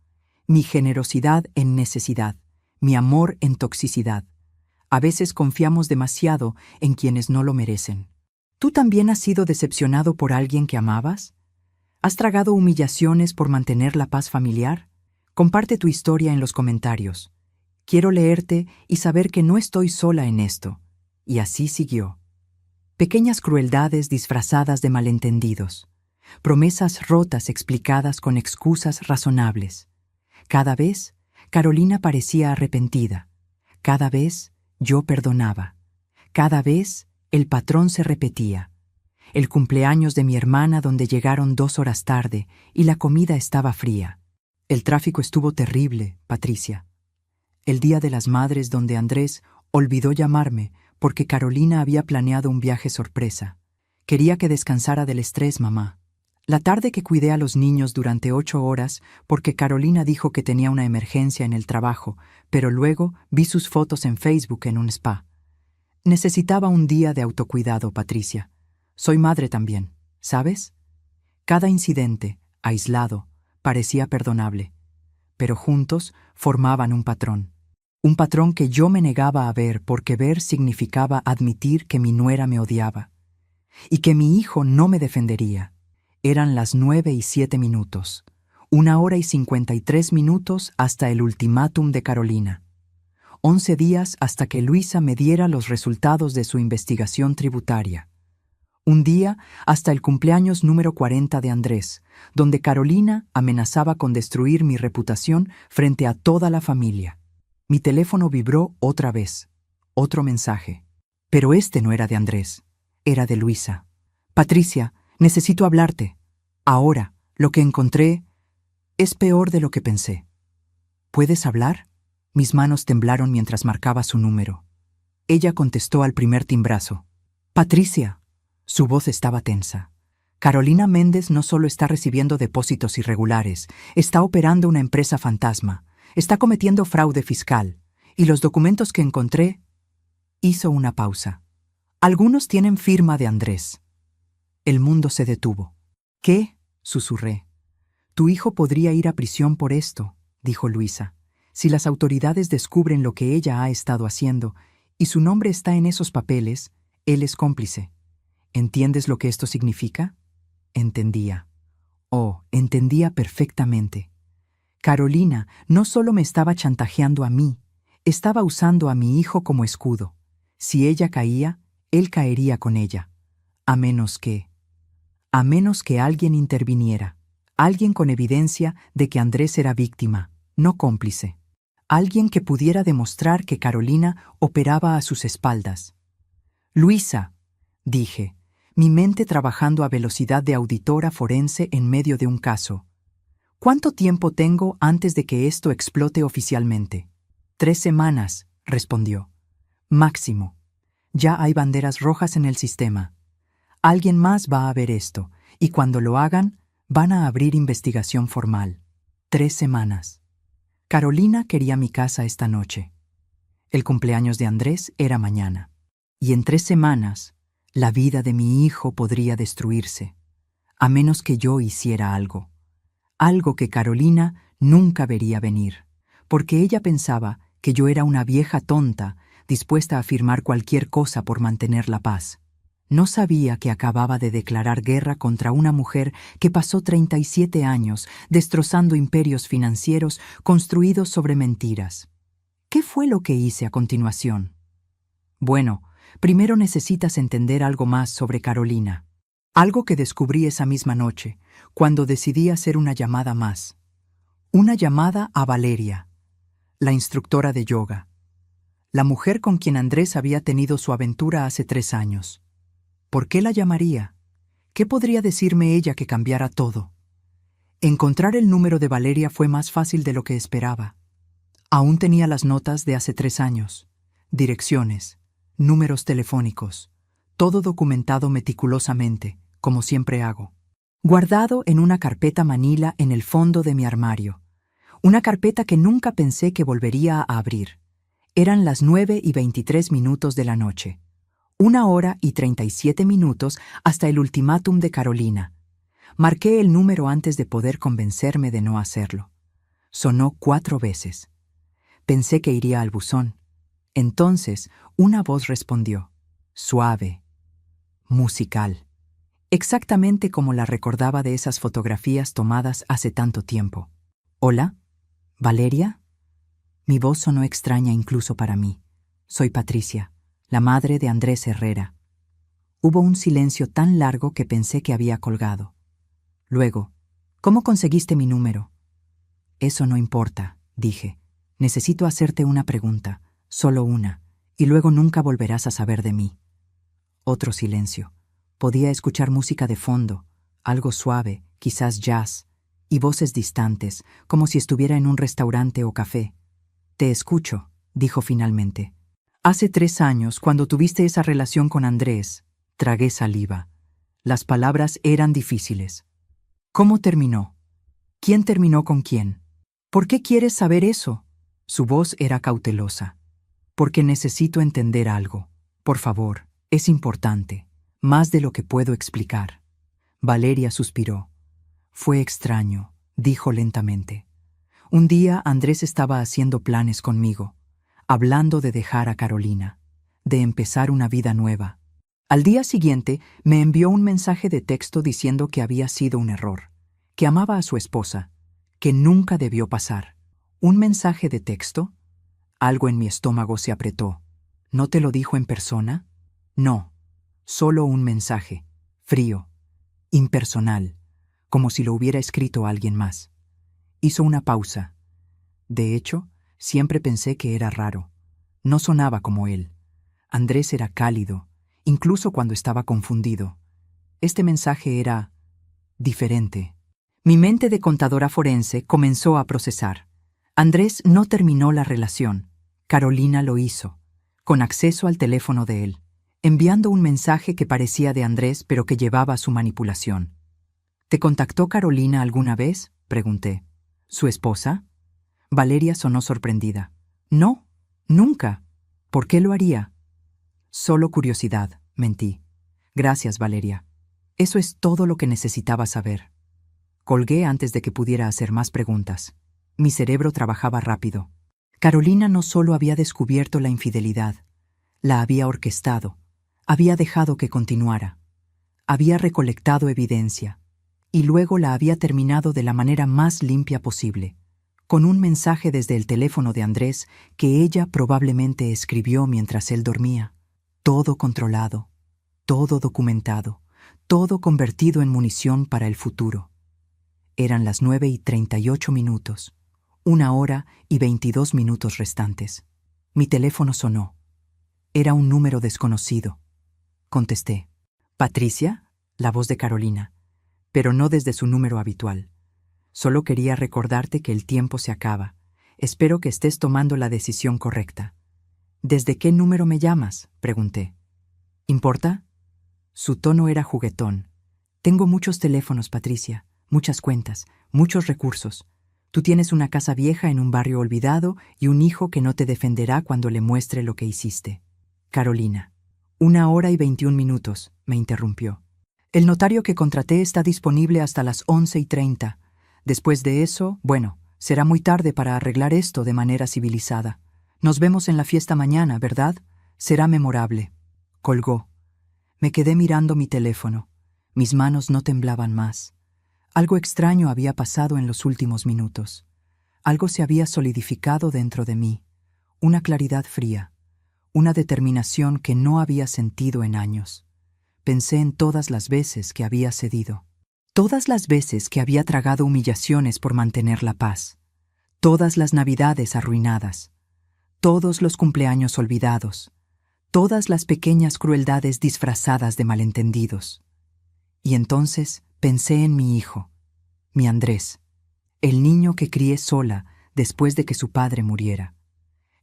mi generosidad en necesidad, mi amor en toxicidad. A veces confiamos demasiado en quienes no lo merecen. ¿Tú también has sido decepcionado por alguien que amabas? ¿Has tragado humillaciones por mantener la paz familiar? Comparte tu historia en los comentarios. Quiero leerte y saber que no estoy sola en esto. Y así siguió. Pequeñas crueldades disfrazadas de malentendidos. Promesas rotas explicadas con excusas razonables. Cada vez, Carolina parecía arrepentida. Cada vez, yo perdonaba. Cada vez, el patrón se repetía. El cumpleaños de mi hermana donde llegaron 2 horas tarde y la comida estaba fría. El tráfico estuvo terrible, Patricia. El Día de las Madres donde Andrés olvidó llamarme porque Carolina había planeado un viaje sorpresa. Quería que descansara del estrés, mamá. La tarde que cuidé a los niños durante 8 horas porque Carolina dijo que tenía una emergencia en el trabajo, pero luego vi sus fotos en Facebook en un spa. Necesitaba un día de autocuidado, Patricia. Soy madre también, ¿sabes? Cada incidente, aislado, parecía perdonable, pero juntos formaban un patrón. Un patrón que yo me negaba a ver porque ver significaba admitir que mi nuera me odiaba y que mi hijo no me defendería. Eran las 9:07. 1 hora y 53 minutos hasta el ultimátum de Carolina. 11 días hasta que Luisa me diera los resultados de su investigación tributaria. Un día hasta el cumpleaños número 40 de Andrés, donde Carolina amenazaba con destruir mi reputación frente a toda la familia. Mi teléfono vibró otra vez. Otro mensaje. Pero este no era de Andrés, era de Luisa. Patricia, necesito hablarte. Ahora, lo que encontré es peor de lo que pensé. ¿Puedes hablar? Mis manos temblaron mientras marcaba su número. Ella contestó al primer timbrazo. Patricia. Su voz estaba tensa. Carolina Méndez no solo está recibiendo depósitos irregulares, está operando una empresa fantasma, está cometiendo fraude fiscal, y los documentos que encontré... Hizo una pausa. Algunos tienen firma de Andrés. El mundo se detuvo. ¿Qué? Susurré. Tu hijo podría ir a prisión por esto, dijo Luisa. Si las autoridades descubren lo que ella ha estado haciendo y su nombre está en esos papeles, él es cómplice. ¿Entiendes lo que esto significa? Entendía. Oh, entendía perfectamente. Carolina no solo me estaba chantajeando a mí, estaba usando a mi hijo como escudo. Si ella caía, él caería con ella. A menos que alguien interviniera. Alguien con evidencia de que Andrés era víctima, no cómplice. Alguien que pudiera demostrar que Carolina operaba a sus espaldas. Luisa, dije, mi mente trabajando a velocidad de auditora forense en medio de un caso. ¿Cuánto tiempo tengo antes de que esto explote oficialmente? 3 semanas, respondió. Máximo. Ya hay banderas rojas en el sistema. Alguien más va a ver esto, y cuando lo hagan, van a abrir investigación formal. 3 semanas. Carolina quería mi casa esta noche. El cumpleaños de Andrés era mañana. Y en 3 semanas, la vida de mi hijo podría destruirse, a menos que yo hiciera algo. Algo que Carolina nunca vería venir, porque ella pensaba que yo era una vieja tonta dispuesta a firmar cualquier cosa por mantener la paz. No sabía que acababa de declarar guerra contra una mujer que pasó 37 años destrozando imperios financieros construidos sobre mentiras. ¿Qué fue lo que hice a continuación? Bueno, primero necesitas entender algo más sobre Carolina. Algo que descubrí esa misma noche, cuando decidí hacer una llamada más. Una llamada a Valeria, la instructora de yoga. la mujer con quien Andrés había tenido su aventura hace 3 años. ¿Por qué la llamaría? ¿Qué podría decirme ella que cambiara todo? Encontrar el número de Valeria fue más fácil de lo que esperaba. Aún tenía las notas de hace 3 años, direcciones, números telefónicos, todo documentado meticulosamente, como siempre hago. Guardado en una carpeta manila en el fondo de mi armario. Una carpeta que nunca pensé que volvería a abrir. Eran las 9:23 de la noche. 1:37 hasta el ultimátum de Carolina. Marqué el número antes de poder convencerme de no hacerlo. Sonó 4 veces. Pensé que iría al buzón. Entonces, una voz respondió, suave, musical, exactamente como la recordaba de esas fotografías tomadas hace tanto tiempo. ¿Hola? ¿Valeria? Mi voz sonó extraña incluso para mí. Soy Patricia, la madre de Andrés Herrera. Hubo un silencio tan largo que pensé que había colgado. Luego, ¿cómo conseguiste mi número? Eso no importa, dije. Necesito hacerte una pregunta, solo una, y luego nunca volverás a saber de mí. Otro silencio. Podía escuchar música de fondo, algo suave, quizás jazz, y voces distantes, como si estuviera en un restaurante o café. Te escucho, dijo finalmente. Hace 3 años, cuando tuviste esa relación con Andrés, tragué saliva. Las palabras eran difíciles. ¿Cómo terminó? ¿Quién terminó con quién? ¿Por qué quieres saber eso? Su voz era cautelosa. Porque necesito entender algo. Por favor, es importante, más de lo que puedo explicar. Valeria suspiró. Fue extraño, dijo lentamente. Un día Andrés estaba haciendo planes conmigo, hablando de dejar a Carolina, de empezar una vida nueva. Al día siguiente me envió un mensaje de texto diciendo que había sido un error, que amaba a su esposa, que nunca debió pasar. ¿Un mensaje de texto? Algo en mi estómago se apretó. ¿No te lo dijo en persona? No, solo un mensaje, frío, impersonal, como si lo hubiera escrito alguien más. Hizo una pausa. De hecho, siempre pensé que era raro. No sonaba como él. Andrés era cálido, incluso cuando estaba confundido. Este mensaje era diferente. Mi mente de contadora forense comenzó a procesar. Andrés no terminó la relación. Carolina lo hizo, con acceso al teléfono de él, enviando un mensaje que parecía de Andrés pero que llevaba su manipulación. ¿Te contactó Carolina alguna vez?, pregunté. ¿Su esposa? Valeria sonó sorprendida. No, nunca. ¿Por qué lo haría? Solo curiosidad, mentí. Gracias, Valeria. Eso es todo lo que necesitaba saber. Colgué antes de que pudiera hacer más preguntas. Mi cerebro trabajaba rápido. Carolina no solo había descubierto la infidelidad, la había orquestado, había dejado que continuara, había recolectado evidencia, y luego la había terminado de la manera más limpia posible, con un mensaje desde el teléfono de Andrés que ella probablemente escribió mientras él dormía. Todo controlado, todo documentado, todo convertido en munición para el futuro. Eran las 9:38, 1:22 restantes. Mi teléfono sonó. Era un número desconocido. Contesté. ¿Patricia? La voz de Carolina. Pero no desde su número habitual. Solo quería recordarte que el tiempo se acaba. Espero que estés tomando la decisión correcta. ¿Desde qué número me llamas?, pregunté. ¿Importa? Su tono era juguetón. Tengo muchos teléfonos, Patricia, muchas cuentas, muchos recursos. Tú tienes una casa vieja en un barrio olvidado y un hijo que no te defenderá cuando le muestre lo que hiciste. Carolina. 1:21, me interrumpió. El notario que contraté está disponible hasta las 11:30. Después de eso, bueno, será muy tarde para arreglar esto de manera civilizada. Nos vemos en la fiesta mañana, ¿verdad? Será memorable. Colgó. Me quedé mirando mi teléfono. Mis manos no temblaban más. Algo extraño había pasado en los últimos minutos. Algo se había solidificado dentro de mí. Una claridad fría. Una determinación que no había sentido en años. Pensé en todas las veces que había cedido. Todas las veces que había tragado humillaciones por mantener la paz. Todas las navidades arruinadas. todos los cumpleaños olvidados, todas las pequeñas crueldades disfrazadas de malentendidos. Y entonces pensé en mi hijo, mi Andrés, el niño que crié sola después de que su padre muriera,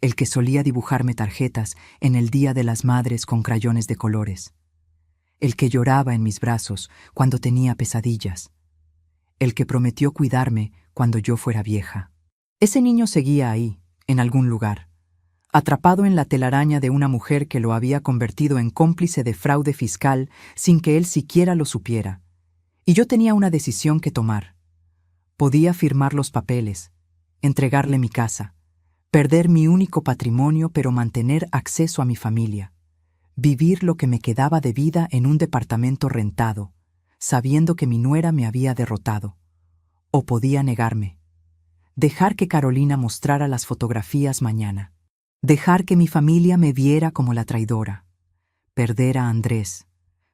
el que solía dibujarme tarjetas en el Día de las Madres con crayones de colores, el que lloraba en mis brazos cuando tenía pesadillas, el que prometió cuidarme cuando yo fuera vieja. Ese niño seguía ahí, en algún lugar, atrapado en la telaraña de una mujer que lo había convertido en cómplice de fraude fiscal sin que él siquiera lo supiera. Y yo tenía una decisión que tomar. Podía firmar los papeles, entregarle mi casa, perder mi único patrimonio pero mantener acceso a mi familia, vivir lo que me quedaba de vida en un departamento rentado, sabiendo que mi nuera me había derrotado. O podía negarme, dejar que Carolina mostrara las fotografías mañana, dejar que mi familia me viera como la traidora, perder a Andrés,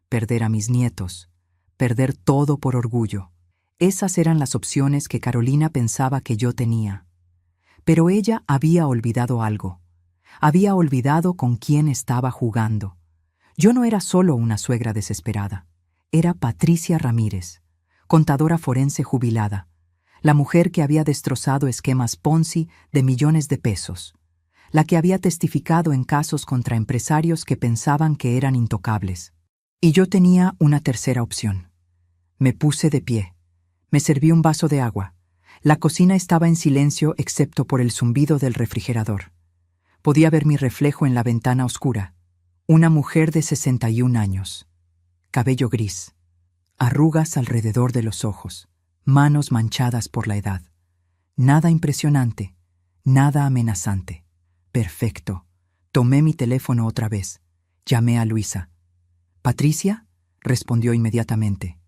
perder a mis nietos, perder todo por orgullo. Esas eran las opciones que Carolina pensaba que yo tenía. Pero ella había olvidado algo. Había olvidado con quién estaba jugando. Yo no era solo una suegra desesperada. Era Patricia Ramírez, contadora forense jubilada, la mujer que había destrozado esquemas Ponzi de millones de pesos, la que había testificado en casos contra empresarios que pensaban que eran intocables. Y yo tenía una tercera opción. Me puse de pie. Me serví un vaso de agua. La cocina estaba en silencio excepto por el zumbido del refrigerador. Podía ver mi reflejo en la ventana oscura. Una mujer de 61 años. Cabello gris. Arrugas alrededor de los ojos. Manos manchadas por la edad. Nada impresionante. Nada amenazante. Perfecto. Tomé mi teléfono otra vez. Llamé a Luisa. «¿Patricia?», respondió inmediatamente.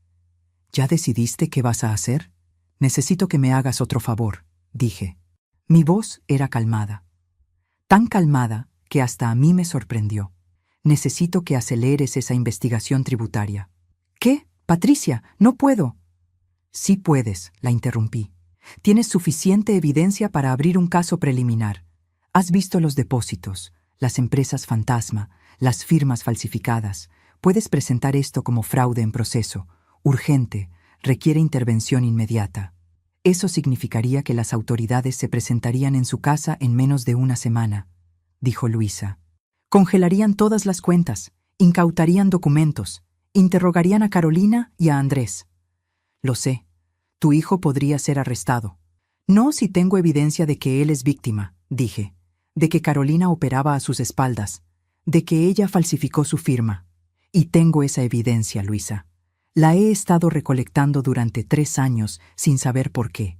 «¿Ya decidiste qué vas a hacer? Necesito que me hagas otro favor», dije. Mi voz era calmada. Tan calmada que hasta a mí me sorprendió. «Necesito que aceleres esa investigación tributaria». «¿Qué? Patricia, no puedo». «Sí puedes», la interrumpí. «Tienes suficiente evidencia para abrir un caso preliminar. Has visto los depósitos, las empresas fantasma, las firmas falsificadas. Puedes presentar esto como fraude en proceso, urgente, requiere intervención inmediata. Eso significaría que las autoridades se presentarían en su casa en menos de una semana», dijo Luisa. «Congelarían todas las cuentas, incautarían documentos, interrogarían a Carolina y a Andrés». «Lo sé. Tu hijo podría ser arrestado». «No si tengo evidencia de que él es víctima», dije, «de que Carolina operaba a sus espaldas, de que ella falsificó su firma. Y tengo esa evidencia, Luisa. La he estado recolectando durante 3 años sin saber por qué.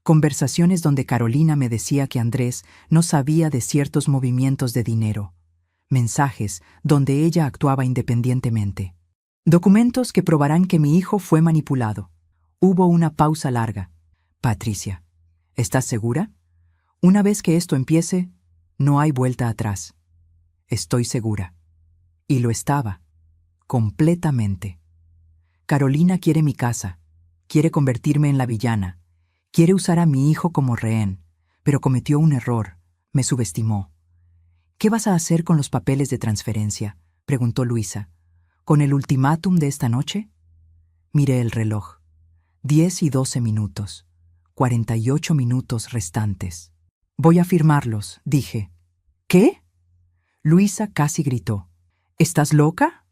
Conversaciones donde Carolina me decía que Andrés no sabía de ciertos movimientos de dinero. Mensajes donde ella actuaba independientemente. Documentos que probarán que mi hijo fue manipulado». Hubo una pausa larga. «Patricia, ¿estás segura? Una vez que esto empiece, no hay vuelta atrás». «Estoy segura». Y lo estaba. Completamente. Carolina quiere mi casa, quiere convertirme en la villana, quiere usar a mi hijo como rehén, pero cometió un error, me subestimó. «¿Qué vas a hacer con los papeles de transferencia?», preguntó Luisa. «¿Con el ultimátum de esta noche?» Miré el reloj. 10 y 12 minutos. 48 minutos restantes. «Voy a firmarlos», dije. «¿Qué?». Luisa casi gritó. «¿Estás loca?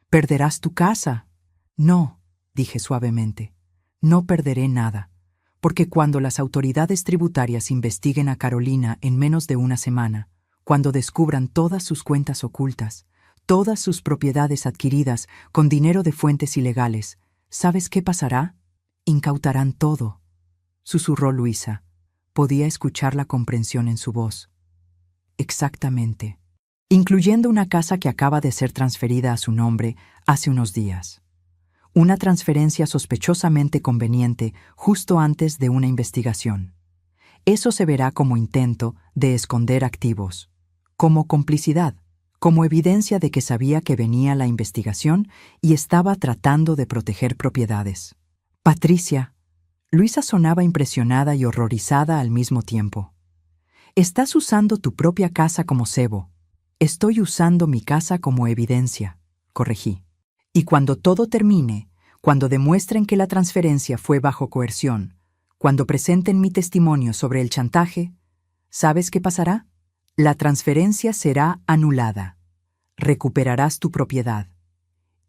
Perderás tu casa». «No», dije suavemente, «no perderé nada, porque cuando las autoridades tributarias investiguen a Carolina en menos de una semana, cuando descubran todas sus cuentas ocultas, todas sus propiedades adquiridas con dinero de fuentes ilegales, ¿sabes qué pasará? Incautarán todo», susurró Luisa. Podía escuchar la comprensión en su voz. «Exactamente. Incluyendo una casa que acaba de ser transferida a su nombre hace unos días. Una transferencia sospechosamente conveniente justo antes de una investigación. Eso se verá como intento de esconder activos, como complicidad, como evidencia de que sabía que venía la investigación y estaba tratando de proteger propiedades». «Patricia». Luisa sonaba impresionada y horrorizada al mismo tiempo. Estás usando tu propia casa como cebo. Estoy usando mi casa como evidencia, corregí. Y cuando todo termine, cuando demuestren que la transferencia fue bajo coerción, cuando presenten mi testimonio sobre el chantaje, ¿sabes qué pasará? La transferencia será anulada. Recuperarás tu propiedad.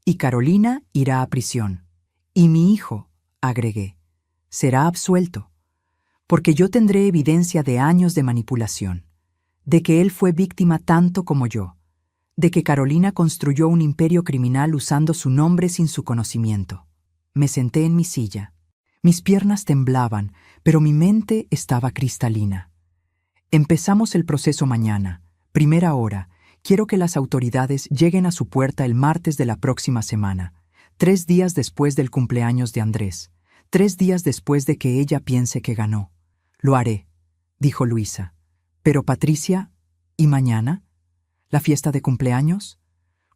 Y Carolina irá a prisión. Y mi hijo, agregué, será absuelto, porque yo tendré evidencia de años de manipulación, de que él fue víctima tanto como yo, de que Carolina construyó un imperio criminal usando su nombre sin su conocimiento. Me senté en mi silla. Mis piernas temblaban, pero mi mente estaba cristalina. Empezamos el proceso mañana, primera hora. Quiero que las autoridades lleguen a su puerta el martes de la próxima semana, 3 días después del cumpleaños de Andrés, 3 días después de que ella piense que ganó. Lo haré, dijo Luisa. Pero Patricia, ¿y mañana? ¿La fiesta de cumpleaños?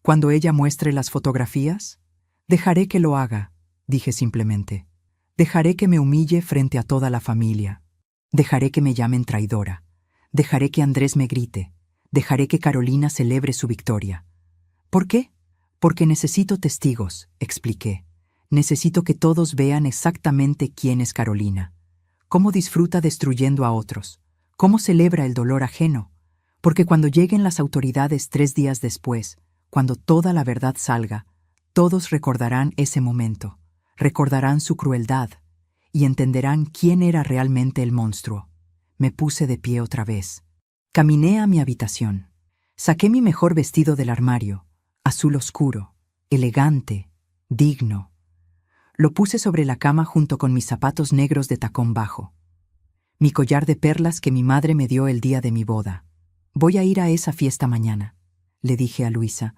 ¿Cuando ella muestre las fotografías? Dejaré que lo haga, dije simplemente. Dejaré que me humille frente a toda la familia. Dejaré que me llamen traidora. Dejaré que Andrés me grite. Dejaré que Carolina celebre su victoria. ¿Por qué? Porque necesito testigos, expliqué. Necesito que todos vean exactamente quién es Carolina. Cómo disfruta destruyendo a otros. Cómo celebra el dolor ajeno. Porque cuando lleguen las autoridades 3 días después, cuando toda la verdad salga, todos recordarán ese momento, recordarán su crueldad y entenderán quién era realmente el monstruo. Me puse de pie otra vez. Caminé a mi habitación. Saqué mi mejor vestido del armario, azul oscuro, elegante, digno. Lo puse sobre la cama junto con mis zapatos negros de tacón bajo. Mi collar de perlas que mi madre me dio el día de mi boda. Voy a ir a esa fiesta mañana, le dije a Luisa.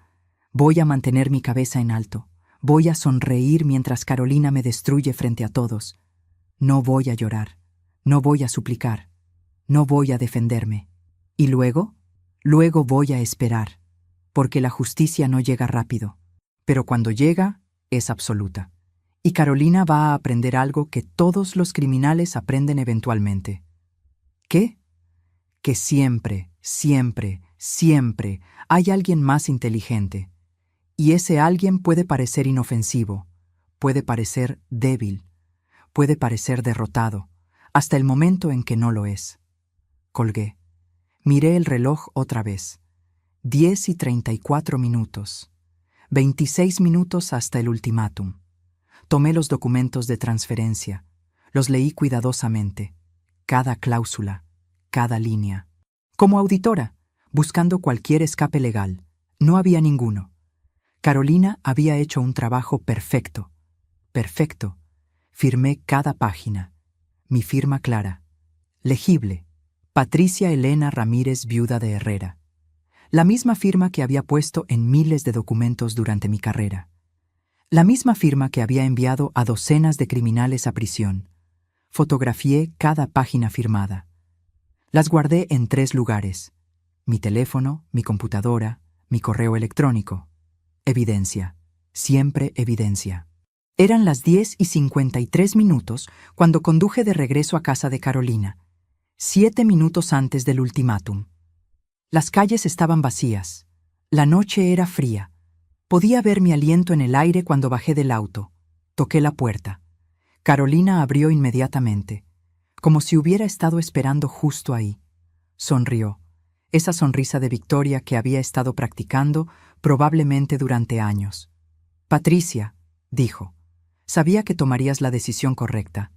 Voy a mantener mi cabeza en alto. Voy a sonreír mientras Carolina me destruye frente a todos. No voy a llorar. No voy a suplicar. No voy a defenderme. ¿Y luego? Luego voy a esperar, porque la justicia no llega rápido. Pero cuando llega, es absoluta. Y Carolina va a aprender algo que todos los criminales aprenden eventualmente. ¿Qué? Que siempre, siempre, siempre hay alguien más inteligente. Y ese alguien puede parecer inofensivo, puede parecer débil, puede parecer derrotado, hasta el momento en que no lo es. Colgué. Miré el reloj otra vez. 10:34. 26 minutos hasta el ultimátum. Tomé los documentos de transferencia. Los leí cuidadosamente. Cada cláusula, cada línea. Como auditora, buscando cualquier escape legal. No había ninguno. Carolina había hecho un trabajo perfecto. Perfecto. Firmé cada página. Mi firma clara. Legible. Patricia Elena Ramírez, viuda de Herrera. La misma firma que había puesto en miles de documentos durante mi carrera. La misma firma que había enviado a docenas de criminales a prisión. Fotografié cada página firmada. Las guardé en 3 lugares: mi teléfono, mi computadora, mi correo electrónico. Evidencia. Siempre evidencia. Eran las 10:53 cuando conduje de regreso a casa de Carolina. 7 minutos antes del ultimátum. Las calles estaban vacías. La noche era fría. Podía ver mi aliento en el aire cuando bajé del auto. Toqué la puerta. Carolina abrió inmediatamente, como si hubiera estado esperando justo ahí. Sonrió. Esa sonrisa de victoria que había estado practicando probablemente durante años. Patricia, dijo, sabía que tomarías la decisión correcta.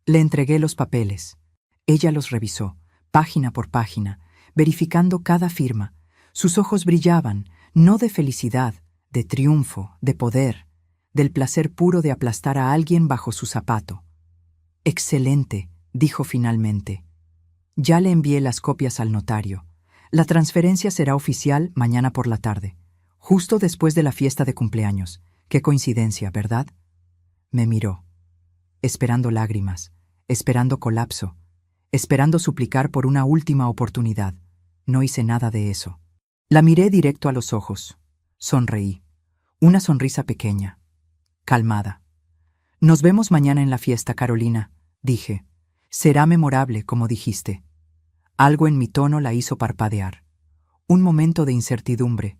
Le entregué los papeles. Ella los revisó, página por página, verificando cada firma. Sus ojos brillaban, no de felicidad, de triunfo, de poder, del placer puro de aplastar a alguien bajo su zapato. Excelente, dijo finalmente. Ya le envié las copias al notario. La transferencia será oficial mañana por la tarde, justo después de la fiesta de cumpleaños. Qué coincidencia, ¿verdad? Me miró, esperando lágrimas, esperando colapso, esperando suplicar por una última oportunidad. No hice nada de eso. La miré directo a los ojos. Sonreí. Una sonrisa pequeña, calmada. Nos vemos mañana en la fiesta, Carolina, dije. Será memorable, como dijiste. Algo en mi tono la hizo parpadear. Un momento de incertidumbre,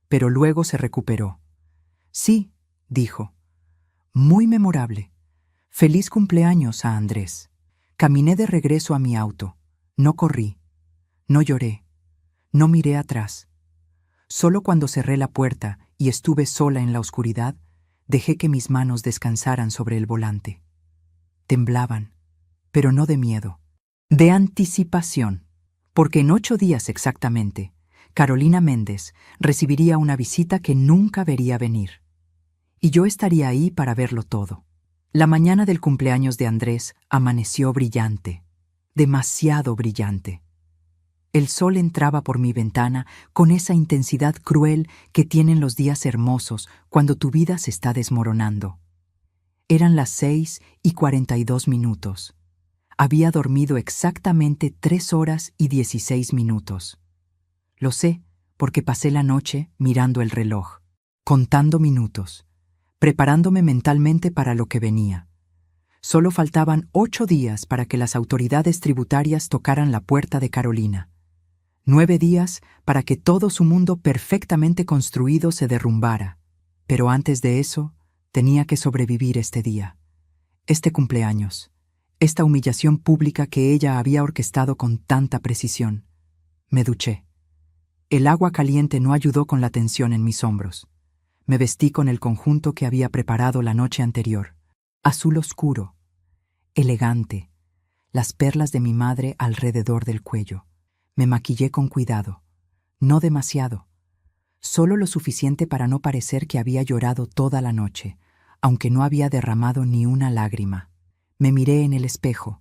pero luego se recuperó. Sí, dijo. Muy memorable. Feliz cumpleaños a Andrés. Caminé de regreso a mi auto. No corrí. No lloré. No miré atrás. Solo cuando cerré la puerta y estuve sola en la oscuridad, dejé que mis manos descansaran sobre el volante. Temblaban, pero no de miedo, de anticipación, porque en 8 días exactamente, Carolina Méndez recibiría una visita que nunca vería venir. Y yo estaría ahí para verlo todo. La mañana del cumpleaños de Andrés amaneció brillante, demasiado brillante. El sol entraba por mi ventana con esa intensidad cruel que tienen los días hermosos cuando tu vida se está desmoronando. Eran las 6:42. Había dormido exactamente 3 horas y 16 minutos. Lo sé porque pasé la noche mirando el reloj, contando minutos, preparándome mentalmente para lo que venía. Solo faltaban 8 días para que las autoridades tributarias tocaran la puerta de Carolina. 9 días para que todo su mundo perfectamente construido se derrumbara. Pero antes de eso, tenía que sobrevivir este día, este cumpleaños, esta humillación pública que ella había orquestado con tanta precisión. Me duché. El agua caliente no ayudó con la tensión en mis hombros. Me vestí con el conjunto que había preparado la noche anterior, azul oscuro, elegante, las perlas de mi madre alrededor del cuello. Me maquillé con cuidado, no demasiado, solo lo suficiente para no parecer que había llorado toda la noche, aunque no había derramado ni una lágrima. Me miré en el espejo.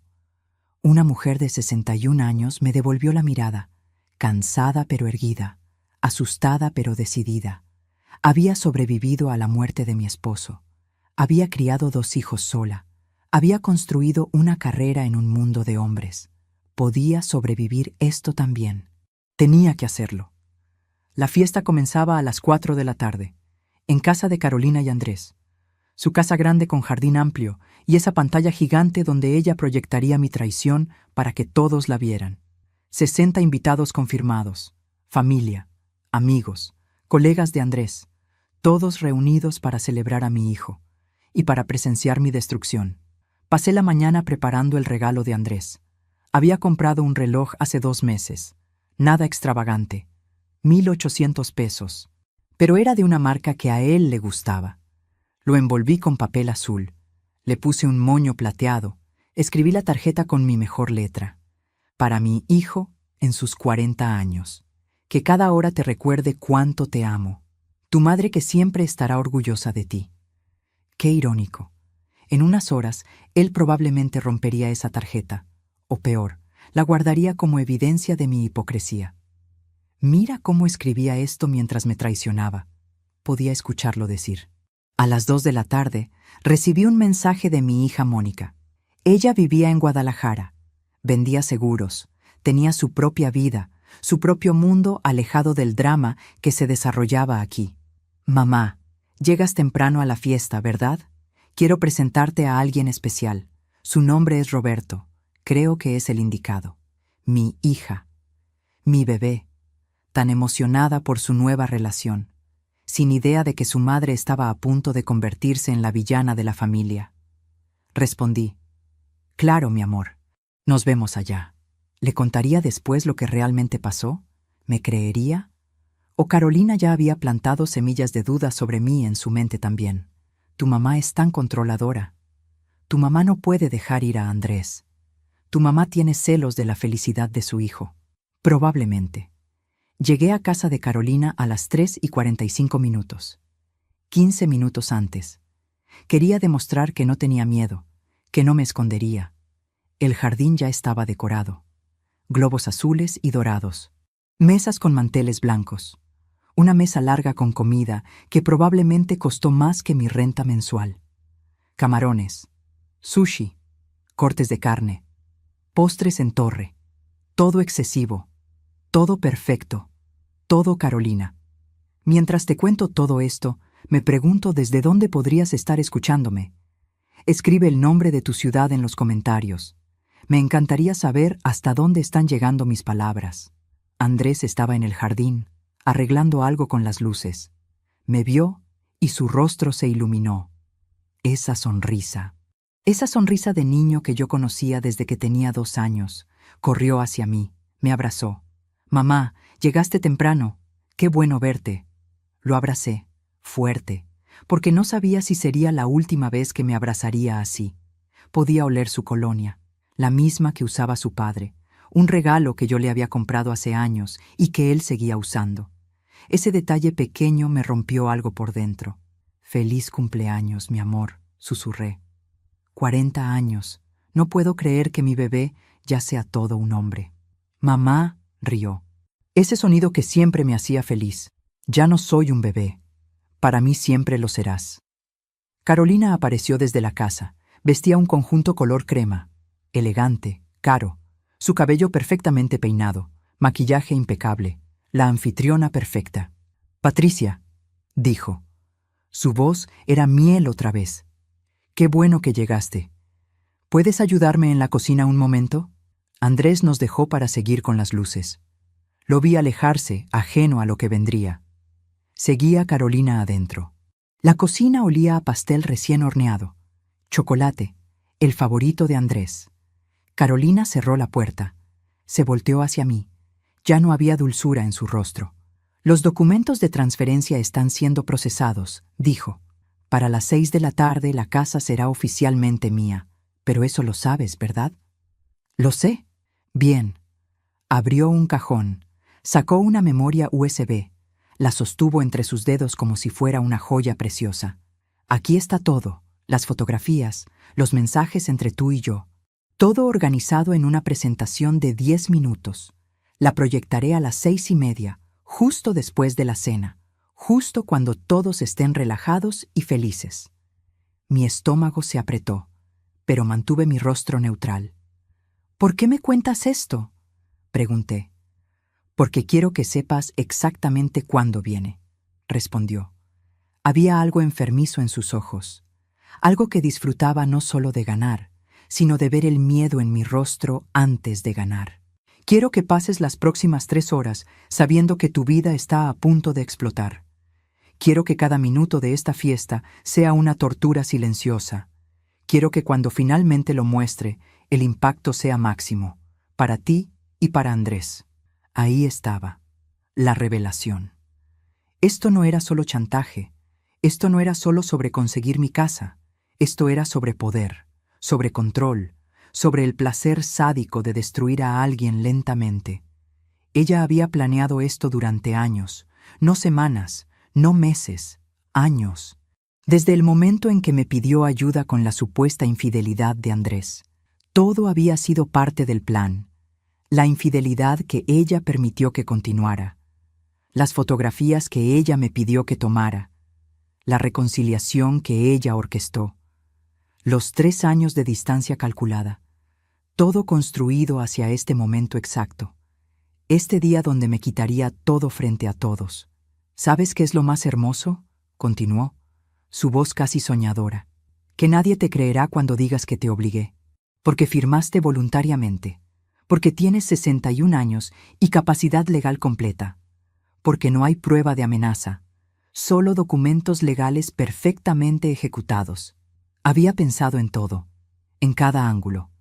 Una mujer de 61 años me devolvió la mirada, cansada pero erguida, asustada pero decidida. Había sobrevivido a la muerte de mi esposo. Había criado 2 hijos sola. Había construido una carrera en un mundo de hombres. Podía sobrevivir esto también. Tenía que hacerlo. La fiesta comenzaba a las 4 de la tarde, en casa de Carolina y Andrés. Su casa grande con jardín amplio y esa pantalla gigante donde ella proyectaría mi traición para que todos la vieran. 60 invitados confirmados, familia, amigos, colegas de Andrés, todos reunidos para celebrar a mi hijo y para presenciar mi destrucción. Pasé la mañana preparando el regalo de Andrés. Había comprado un reloj hace 2 meses, nada extravagante, 1,800 pesos, pero era de una marca que a él le gustaba. Lo envolví con papel azul, le puse un moño plateado, escribí la tarjeta con mi mejor letra. Para mi hijo en sus 40 años. Que cada hora te recuerde cuánto te amo. Tu madre que siempre estará orgullosa de ti. Qué irónico. En unas horas, él probablemente rompería esa tarjeta, o peor, la guardaría como evidencia de mi hipocresía. Mira cómo escribía esto mientras me traicionaba. Podía escucharlo decir. A las 2 de la tarde, recibí un mensaje de mi hija Mónica. Ella vivía en Guadalajara, vendía seguros, tenía su propia vida, su propio mundo alejado del drama que se desarrollaba aquí. Mamá, llegas temprano a la fiesta, ¿verdad? Quiero presentarte a alguien especial. Su nombre es Roberto. Creo que es el indicado. Mi hija. Mi bebé. Tan emocionada por su nueva relación, sin idea de que su madre estaba a punto de convertirse en la villana de la familia. Respondí, claro, mi amor, nos vemos allá. ¿Le contaría después lo que realmente pasó? ¿Me creería? ¿O Carolina ya había plantado semillas de duda sobre mí en su mente también? Tu mamá es tan controladora. Tu mamá no puede dejar ir a Andrés. Tu mamá tiene celos de la felicidad de su hijo. Probablemente. Llegué a casa de Carolina a las 3:45. 15 minutos antes. Quería demostrar que no tenía miedo, que no me escondería. El jardín ya estaba decorado. Globos azules y dorados. Mesas con manteles blancos. Una mesa larga con comida que probablemente costó más que mi renta mensual. Camarones, sushi, cortes de carne, postres en torre. Todo excesivo. Todo perfecto, todo Carolina. Mientras te cuento todo esto, me pregunto desde dónde podrías estar escuchándome. Escribe el nombre de tu ciudad en los comentarios. Me encantaría saber hasta dónde están llegando mis palabras. Andrés estaba en el jardín, arreglando algo con las luces. Me vio y su rostro se iluminó. Esa sonrisa de niño que yo conocía desde que tenía 2 años, corrió hacia mí, me abrazó. «Mamá, llegaste temprano. Qué bueno verte». Lo abracé, fuerte, porque no sabía si sería la última vez que me abrazaría así. Podía oler su colonia, la misma que usaba su padre, un regalo que yo le había comprado hace años y que él seguía usando. Ese detalle pequeño me rompió algo por dentro. «Feliz cumpleaños, mi amor», susurré. 40 años. No puedo creer que mi bebé ya sea todo un hombre. «Mamá», rió. Ese sonido que siempre me hacía feliz. Ya no soy un bebé. Para mí siempre lo serás. Carolina apareció desde la casa. Vestía un conjunto color crema. Elegante, caro. Su cabello perfectamente peinado. Maquillaje impecable. La anfitriona perfecta. «Patricia», dijo. Su voz era miel otra vez. «Qué bueno que llegaste. ¿Puedes ayudarme en la cocina un momento?» Andrés nos dejó para seguir con las luces. Lo vi alejarse, ajeno a lo que vendría. Seguía a Carolina adentro. La cocina olía a pastel recién horneado. Chocolate, el favorito de Andrés. Carolina cerró la puerta. Se volteó hacia mí. Ya no había dulzura en su rostro. «Los documentos de transferencia están siendo procesados», dijo. «Para las 6 de la tarde la casa será oficialmente mía. Pero eso lo sabes, ¿verdad?» «Lo sé». «Bien». Abrió un cajón. Sacó una memoria USB. La sostuvo entre sus dedos como si fuera una joya preciosa. «Aquí está todo, las fotografías, los mensajes entre tú y yo. Todo organizado en una presentación de 10 minutos. La proyectaré a las 6:30, justo después de la cena, justo cuando todos estén relajados y felices». Mi estómago se apretó, pero mantuve mi rostro neutral. «¿Por qué me cuentas esto?», pregunté. «Porque quiero que sepas exactamente cuándo viene», respondió. Había algo enfermizo en sus ojos, algo que disfrutaba no solo de ganar, sino de ver el miedo en mi rostro antes de ganar. «Quiero que pases las próximas 3 horas sabiendo que tu vida está a punto de explotar. Quiero que cada minuto de esta fiesta sea una tortura silenciosa. Quiero que cuando finalmente lo muestre, el impacto sea máximo, para ti y para Andrés». Ahí estaba, la revelación. Esto no era solo chantaje, esto no era solo sobre conseguir mi casa, esto era sobre poder, sobre control, sobre el placer sádico de destruir a alguien lentamente. Ella había planeado esto durante años, no semanas, no meses, años. Desde el momento en que me pidió ayuda con la supuesta infidelidad de Andrés. Todo había sido parte del plan. La infidelidad que ella permitió que continuara. Las fotografías que ella me pidió que tomara. La reconciliación que ella orquestó. Los 3 años de distancia calculada. Todo construido hacia este momento exacto. Este día donde me quitaría todo frente a todos. «¿Sabes qué es lo más hermoso?», continuó, su voz casi soñadora. «Que nadie te creerá cuando digas que te obligué. Porque firmaste voluntariamente. Porque tienes 61 años y capacidad legal completa. Porque no hay prueba de amenaza. Solo documentos legales perfectamente ejecutados. Había pensado en todo, en cada ángulo,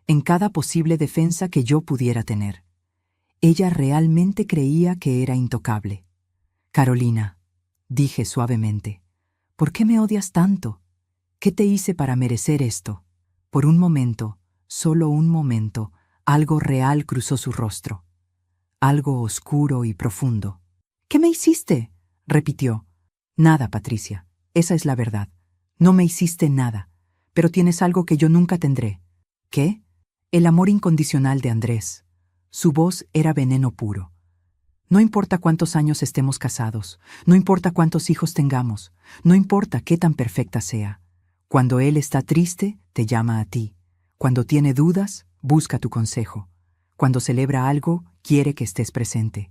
en cada posible defensa que yo pudiera tener. Ella realmente creía que era intocable. «Carolina», dije suavemente, «¿por qué me odias tanto? ¿Qué te hice para merecer esto?». Por un momento, solo un momento, algo real cruzó su rostro. Algo oscuro y profundo. «¿Qué me hiciste?», repitió. «Nada, Patricia, esa es la verdad. No me hiciste nada, pero tienes algo que yo nunca tendré». «¿Qué?». «El amor incondicional de Andrés». Su voz era veneno puro. «No importa cuántos años estemos casados, no importa cuántos hijos tengamos, no importa qué tan perfecta sea. Cuando él está triste, te llama a ti. Cuando tiene dudas, busca tu consejo. Cuando celebra algo, quiere que estés presente.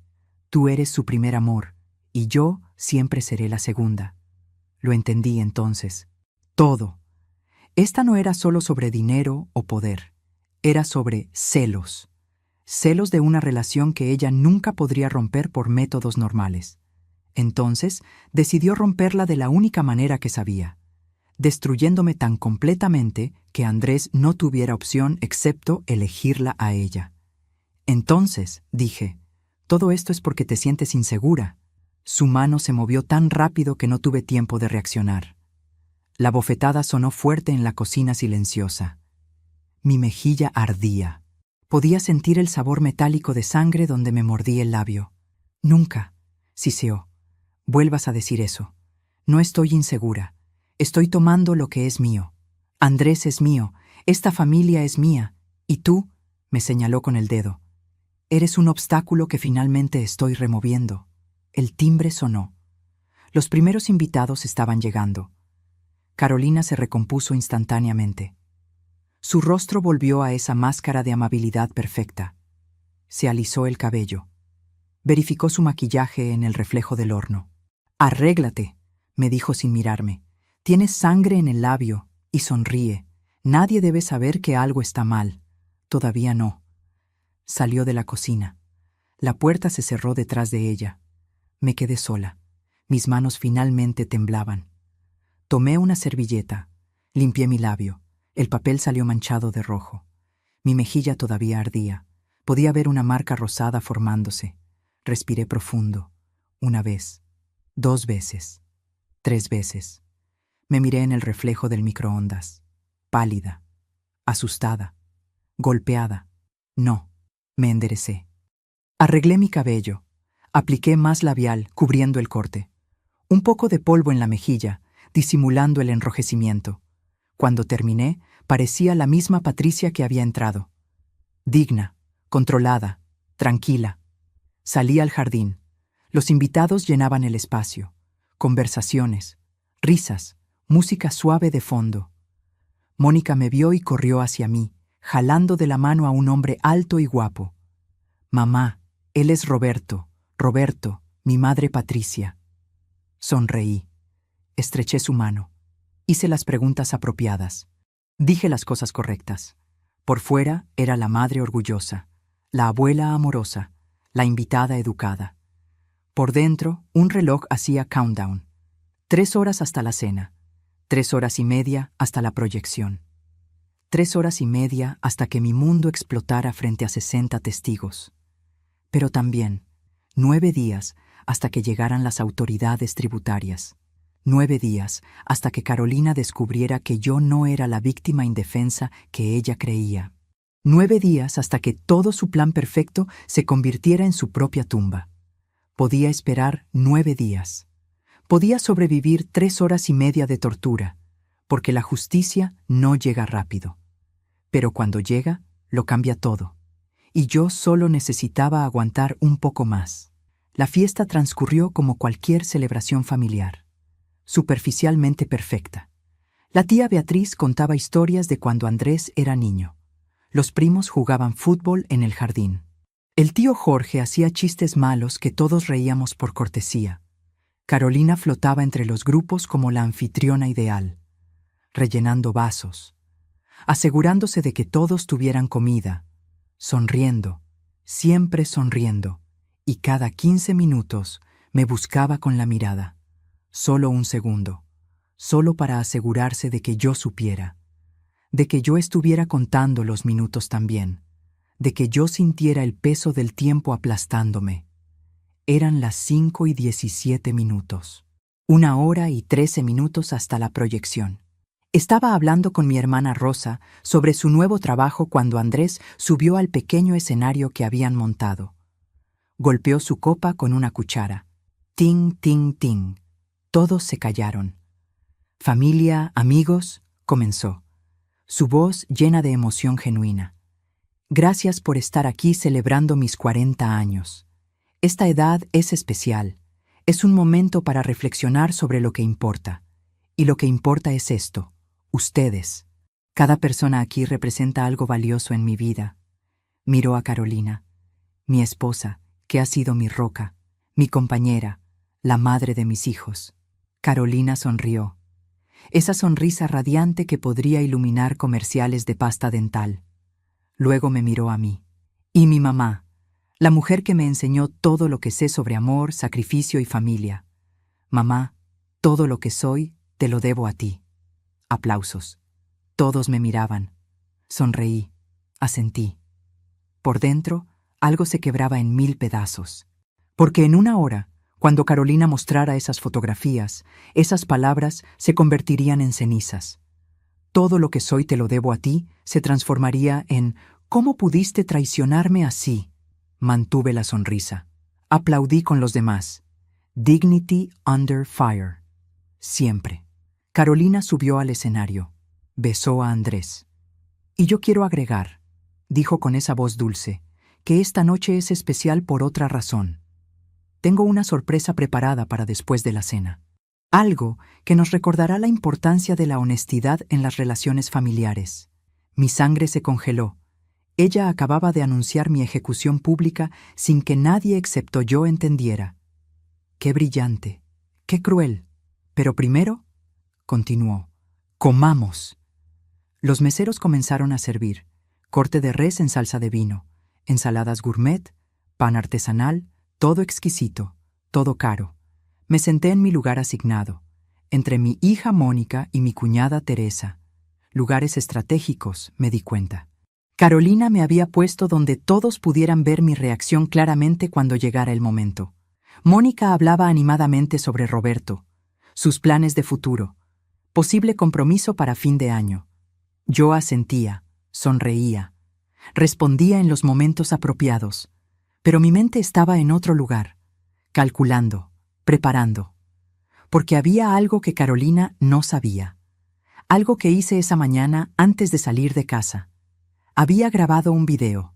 Tú eres su primer amor, y yo siempre seré la segunda». Lo entendí entonces. Todo. Esta no era solo sobre dinero o poder. Era sobre celos. Celos de una relación que ella nunca podría romper por métodos normales. Entonces, decidió romperla de la única manera que sabía, destruyéndome tan completamente que Andrés no tuviera opción excepto elegirla a ella. Entonces, dije, todo esto es porque te sientes insegura. Su mano se movió tan rápido que no tuve tiempo de reaccionar. La bofetada sonó fuerte en la cocina silenciosa. Mi mejilla ardía. Podía sentir el sabor metálico de sangre donde me mordí el labio. Nunca, siseó, vuelvas a decir eso. No estoy insegura. Estoy tomando lo que es mío. Andrés es mío, esta familia es mía, y tú, me señaló con el dedo. Eres un obstáculo que finalmente estoy removiendo. El timbre sonó. Los primeros invitados estaban llegando. Carolina se recompuso instantáneamente. Su rostro volvió a esa máscara de amabilidad perfecta. Se alisó el cabello. Verificó su maquillaje en el reflejo del horno. «Arréglate», me dijo sin mirarme. «Tienes sangre en el labio», y sonríe. «Nadie debe saber que algo está mal». «Todavía no». Salió de la cocina. La puerta se cerró detrás de ella. Me quedé sola. Mis manos finalmente temblaban. Tomé una servilleta. Limpié mi labio. El papel salió manchado de rojo. Mi mejilla todavía ardía. Podía ver una marca rosada formándose. Respiré profundo. Una vez. 2 veces. 3 veces. Me miré en el reflejo del microondas. Pálida. Asustada. Golpeada. No. Me enderecé. Arreglé mi cabello. Apliqué más labial, cubriendo el corte. Un poco de polvo en la mejilla, disimulando el enrojecimiento. Cuando terminé, parecía la misma Patricia que había entrado. Digna, controlada, tranquila. Salí al jardín. Los invitados llenaban el espacio. Conversaciones, risas, música suave de fondo. Mónica me vio y corrió hacia mí, jalando de la mano a un hombre alto y guapo. «Mamá, él es Roberto, mi madre Patricia». Sonreí. Estreché su mano. Hice las preguntas apropiadas. Dije las cosas correctas. Por fuera era la madre orgullosa, la abuela amorosa, la invitada educada. Por dentro, un reloj hacía countdown. 3 horas hasta la cena. 3 horas y media hasta la proyección. 3 horas y media hasta que mi mundo explotara frente a 60 testigos. Pero también 9 días hasta que llegaran las autoridades tributarias. 9 días hasta que Carolina descubriera que yo no era la víctima indefensa que ella creía. 9 días hasta que todo su plan perfecto se convirtiera en su propia tumba. Podía esperar 9 días. Podía sobrevivir 3 horas y media de tortura, porque la justicia no llega rápido. Pero cuando llega, lo cambia todo. Y yo solo necesitaba aguantar un poco más. La fiesta transcurrió como cualquier celebración familiar, superficialmente perfecta. La tía Beatriz contaba historias de cuando Andrés era niño. Los primos jugaban fútbol en el jardín. El tío Jorge hacía chistes malos que todos reíamos por cortesía. Carolina flotaba entre los grupos como la anfitriona ideal, rellenando vasos, asegurándose de que todos tuvieran comida, sonriendo, siempre sonriendo, y cada 15 minutos me buscaba con la mirada. Solo un segundo, solo para asegurarse de que yo supiera, de que yo estuviera contando los minutos también, de que yo sintiera el peso del tiempo aplastándome. Eran las 5:17. 1 hora y 13 minutos hasta la proyección. Estaba hablando con mi hermana Rosa sobre su nuevo trabajo cuando Andrés subió al pequeño escenario que habían montado. Golpeó su copa con una cuchara. Ting, ting, ting. Todos se callaron. «Familia, amigos», comenzó, su voz llena de emoción genuina. «Gracias por estar aquí celebrando mis 40 años. Esta edad es especial. Es un momento para reflexionar sobre lo que importa. Y lo que importa es esto, ustedes. Cada persona aquí representa algo valioso en mi vida». Miró a Carolina, mi esposa, que ha sido mi roca, mi compañera, la madre de mis hijos. Carolina sonrió. Esa sonrisa radiante que podría iluminar comerciales de pasta dental. Luego me miró a mí. Y mi mamá, la mujer que me enseñó todo lo que sé sobre amor, sacrificio y familia. Mamá, todo lo que soy, te lo debo a ti. Aplausos. Todos me miraban. Sonreí. Asentí. Por dentro, algo se quebraba en 1000 pedazos. Porque en una hora, cuando Carolina mostrara esas fotografías, esas palabras se convertirían en cenizas. Todo lo que soy te lo debo a ti se transformaría en ¿cómo pudiste traicionarme así? Mantuve la sonrisa. Aplaudí con los demás. Dignity under fire. Siempre. Carolina subió al escenario. Besó a Andrés. Y yo quiero agregar, dijo con esa voz dulce, que esta noche es especial por otra razón. Tengo una sorpresa preparada para después de la cena. Algo que nos recordará la importancia de la honestidad en las relaciones familiares. Mi sangre se congeló. Ella acababa de anunciar mi ejecución pública sin que nadie excepto yo entendiera. Qué brillante, qué cruel. Pero primero, continuó, comamos. Los meseros comenzaron a servir. Corte de res en salsa de vino, ensaladas gourmet, pan artesanal, todo exquisito, todo caro. Me senté en mi lugar asignado, entre mi hija Mónica y mi cuñada Teresa. Lugares estratégicos, me di cuenta. Carolina me había puesto donde todos pudieran ver mi reacción claramente cuando llegara el momento. Mónica hablaba animadamente sobre Roberto, sus planes de futuro, posible compromiso para fin de año. Yo asentía, sonreía, respondía en los momentos apropiados, pero mi mente estaba en otro lugar, calculando, preparando, porque había algo que Carolina no sabía, algo que hice esa mañana antes de salir de casa. Había grabado un video,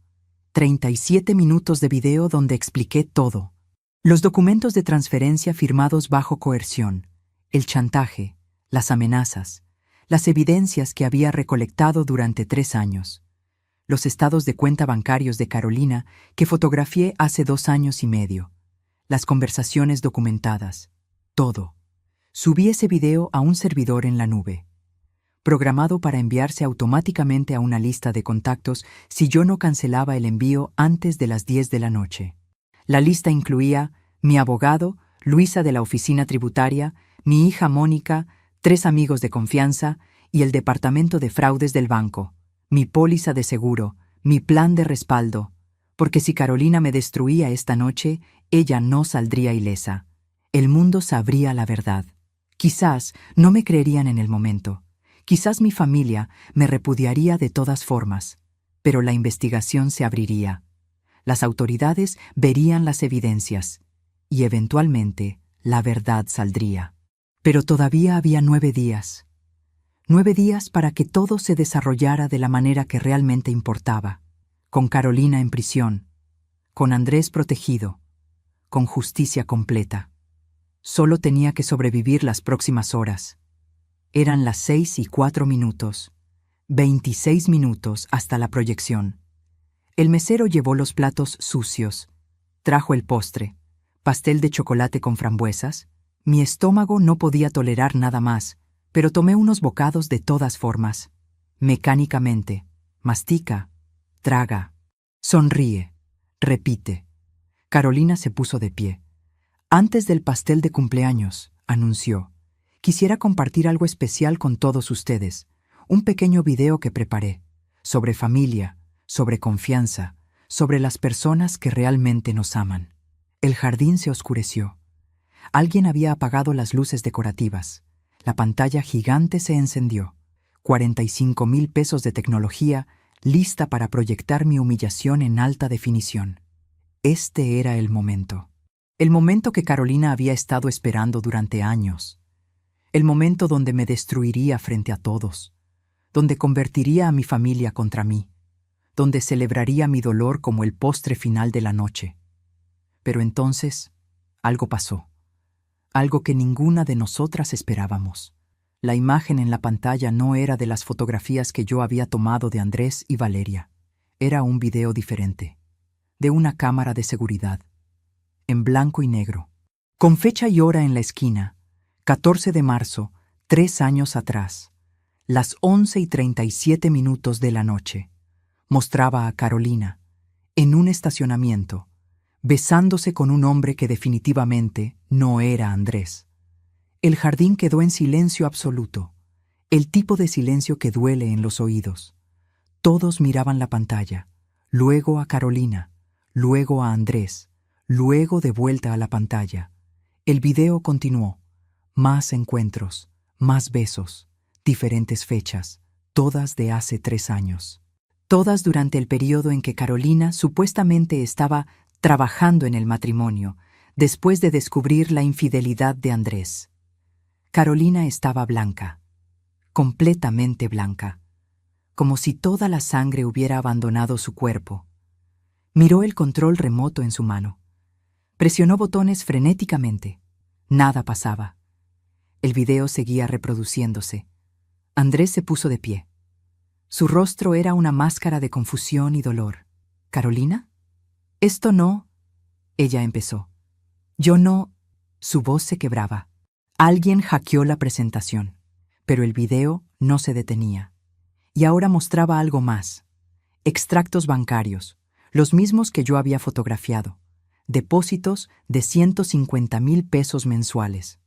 37 minutos de video donde expliqué todo. Los documentos de transferencia firmados bajo coerción, el chantaje, las amenazas, las evidencias que había recolectado durante 3 años, los estados de cuenta bancarios de Carolina que fotografié hace 2 años y medio, las conversaciones documentadas, todo. Subí ese video a un servidor en la nube, programado para enviarse automáticamente a una lista de contactos si yo no cancelaba el envío antes de las 10 de la noche. La lista incluía mi abogado, Luisa de la oficina tributaria, mi hija Mónica, 3 amigos de confianza y el departamento de fraudes del banco, mi póliza de seguro, mi plan de respaldo, porque si Carolina me destruía esta noche, ella no saldría ilesa. El mundo sabría la verdad. Quizás no me creerían en el momento. Quizás mi familia me repudiaría de todas formas, pero la investigación se abriría. Las autoridades verían las evidencias y eventualmente la verdad saldría. Pero todavía había 9 días. 9 días para que todo se desarrollara de la manera que realmente importaba, con Carolina en prisión, con Andrés protegido, con justicia completa. Solo tenía que sobrevivir las próximas horas. Eran las 6:04, 26 minutos hasta la proyección. El mesero llevó los platos sucios, trajo el postre, pastel de chocolate con frambuesas. Mi estómago no podía tolerar nada más, pero tomé unos bocados de todas formas. Mecánicamente, mastica, traga, sonríe, repite. Carolina se puso de pie. Antes del pastel de cumpleaños, anunció, quisiera compartir algo especial con todos ustedes, un pequeño video que preparé, sobre familia, sobre confianza, sobre las personas que realmente nos aman. El jardín se oscureció. Alguien había apagado las luces decorativas. La pantalla gigante se encendió. 45,000 pesos de tecnología, lista para proyectar mi humillación en alta definición. Este era el momento. El momento que Carolina había estado esperando durante años. El momento donde me destruiría frente a todos. Donde convertiría a mi familia contra mí. Donde celebraría mi dolor como el postre final de la noche. Pero entonces, algo pasó. Algo que ninguna de nosotras esperábamos. La imagen en la pantalla no era de las fotografías que yo había tomado de Andrés y Valeria. Era un video diferente, de una cámara de seguridad, en blanco y negro, con fecha y hora en la esquina, 14 de marzo, 3 años atrás, las 11:37 de la noche. Mostraba a Carolina, en un estacionamiento, besándose con un hombre que definitivamente no era Andrés. El jardín quedó en silencio absoluto, el tipo de silencio que duele en los oídos. Todos miraban la pantalla, luego a Carolina, luego a Andrés, luego de vuelta a la pantalla. El video continuó. Más encuentros, más besos, diferentes fechas, todas de hace 3 años. Todas durante el periodo en que Carolina supuestamente estaba trabajando en el matrimonio, después de descubrir la infidelidad de Andrés. Carolina estaba blanca, completamente blanca, como si toda la sangre hubiera abandonado su cuerpo. Miró el control remoto en su mano. Presionó botones frenéticamente. Nada pasaba. El video seguía reproduciéndose. Andrés se puso de pie. Su rostro era una máscara de confusión y dolor. ¿Carolina? Esto no... Ella empezó. Yo no... Su voz se quebraba. Alguien hackeó la presentación, pero el video no se detenía. Y ahora mostraba algo más. Extractos bancarios, los mismos que yo había fotografiado. Depósitos de 150,000 pesos mensuales.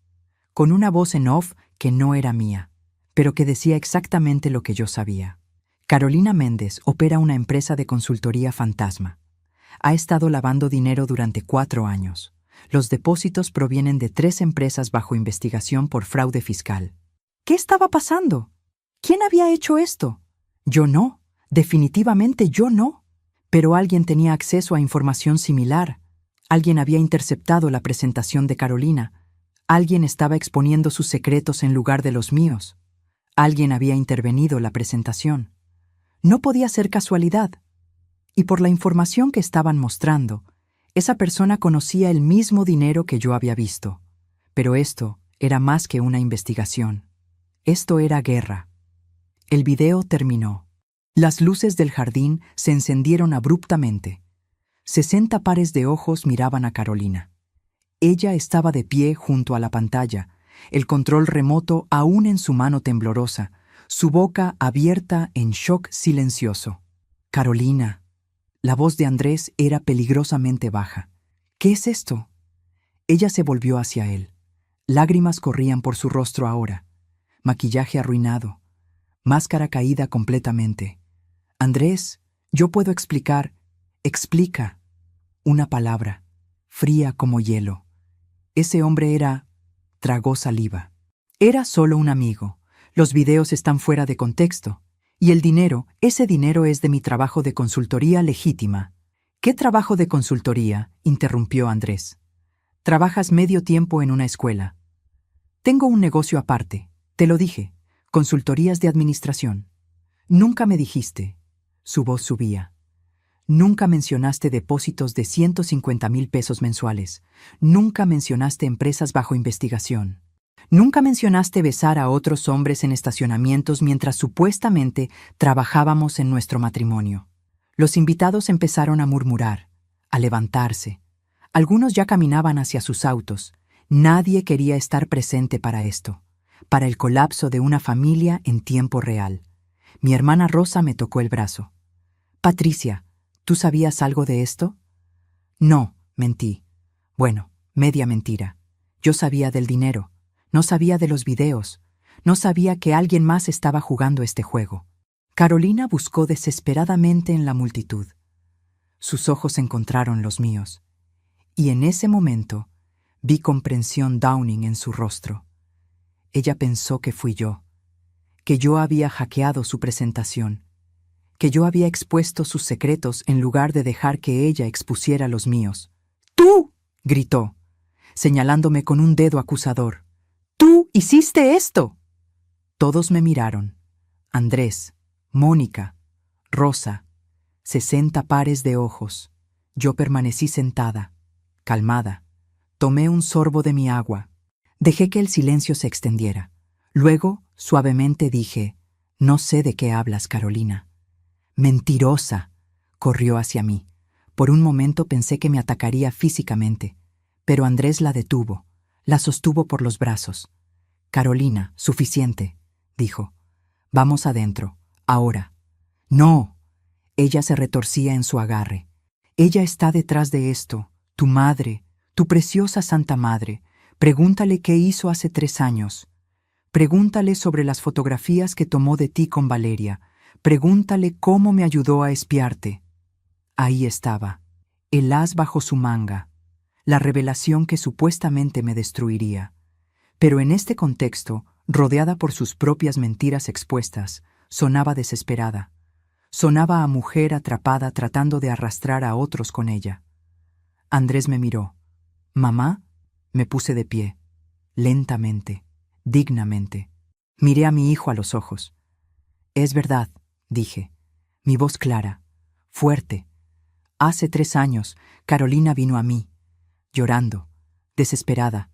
Con una voz en off que no era mía, pero que decía exactamente lo que yo sabía. Carolina Méndez opera una empresa de consultoría fantasma. Ha estado lavando dinero durante 4 años. Los depósitos provienen de 3 empresas bajo investigación por fraude fiscal. ¿Qué estaba pasando? ¿Quién había hecho esto? Yo no. Definitivamente yo no. Pero alguien tenía acceso a información similar. Alguien había interceptado la presentación de Carolina. Alguien estaba exponiendo sus secretos en lugar de los míos. Alguien había intervenido la presentación. No podía ser casualidad. Y por la información que estaban mostrando, esa persona conocía el mismo dinero que yo había visto. Pero esto era más que una investigación. Esto era guerra. El video terminó. Las luces del jardín se encendieron abruptamente. 60 pares de ojos miraban a Carolina. Ella estaba de pie junto a la pantalla, el control remoto aún en su mano temblorosa, su boca abierta en shock silencioso. Carolina. La voz de Andrés era peligrosamente baja. ¿Qué es esto? Ella se volvió hacia él. Lágrimas corrían por su rostro ahora. Maquillaje arruinado. Máscara caída completamente. Andrés, yo puedo explicar. Explica. Una palabra, fría como hielo. Ese hombre era... Tragó saliva. Era solo un amigo. Los videos están fuera de contexto. Y el dinero, ese dinero es de mi trabajo de consultoría legítima. ¿Qué trabajo de consultoría?, interrumpió Andrés. Trabajas medio tiempo en una escuela. Tengo un negocio aparte, te lo dije, consultorías de administración. Nunca me dijiste. Su voz subía. Nunca mencionaste depósitos de 150,000 pesos mensuales. Nunca mencionaste empresas bajo investigación. Nunca mencionaste besar a otros hombres en estacionamientos mientras supuestamente trabajábamos en nuestro matrimonio. Los invitados empezaron a murmurar, a levantarse. Algunos ya caminaban hacia sus autos. Nadie quería estar presente para esto, para el colapso de una familia en tiempo real. Mi hermana Rosa me tocó el brazo. Patricia, ¿tú sabías algo de esto? No, mentí. Bueno, media mentira. Yo sabía del dinero. No sabía de los videos. No sabía que alguien más estaba jugando este juego. Carolina buscó desesperadamente en la multitud. Sus ojos encontraron los míos. Y en ese momento vi comprensión Downing en su rostro. Ella pensó que fui yo, que yo había hackeado su presentación, que yo había expuesto sus secretos en lugar de dejar que ella expusiera los míos. ¡Tú!, gritó, señalándome con un dedo acusador. ¡Tú hiciste esto! Todos me miraron. Andrés, Mónica, Rosa, 60 pares de ojos. Yo permanecí sentada, calmada. Tomé un sorbo de mi agua. Dejé que el silencio se extendiera. Luego, suavemente dije, no sé de qué hablas, Carolina. Mentirosa, corrió hacia mí. Por un momento pensé que me atacaría físicamente, pero Andrés la detuvo, la sostuvo por los brazos. Carolina, suficiente, dijo. Vamos adentro, ahora. No. Ella se retorcía en su agarre. Ella está detrás de esto, tu madre, tu preciosa Santa Madre. Pregúntale qué hizo hace 3 años. Pregúntale sobre las fotografías que tomó de ti con Valeria. Pregúntale cómo me ayudó a espiarte. Ahí estaba, el as bajo su manga, la revelación que supuestamente me destruiría. Pero en este contexto, rodeada por sus propias mentiras expuestas, sonaba desesperada. Sonaba a mujer atrapada tratando de arrastrar a otros con ella. Andrés me miró. «¿Mamá?» Me puse de pie, lentamente, dignamente. Miré a mi hijo a los ojos. «Es verdad», dije, mi voz clara, fuerte. «Hace 3 años, Carolina vino a mí, llorando, desesperada,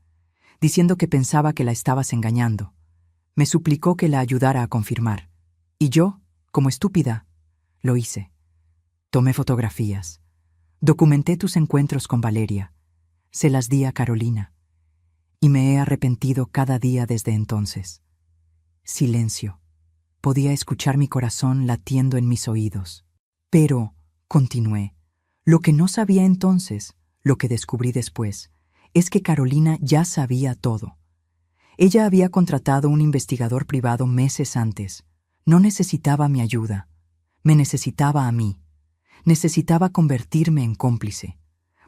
diciendo que pensaba que la estabas engañando. Me suplicó que la ayudara a confirmar. Y yo, como estúpida, lo hice. Tomé fotografías. Documenté tus encuentros con Valeria. Se las di a Carolina. Y me he arrepentido cada día desde entonces». Silencio. Podía escuchar mi corazón latiendo en mis oídos. Pero, continué, lo que no sabía entonces, lo que descubrí después, es que Carolina ya sabía todo. Ella había contratado un investigador privado meses antes. No necesitaba mi ayuda. Me necesitaba a mí. Necesitaba convertirme en cómplice,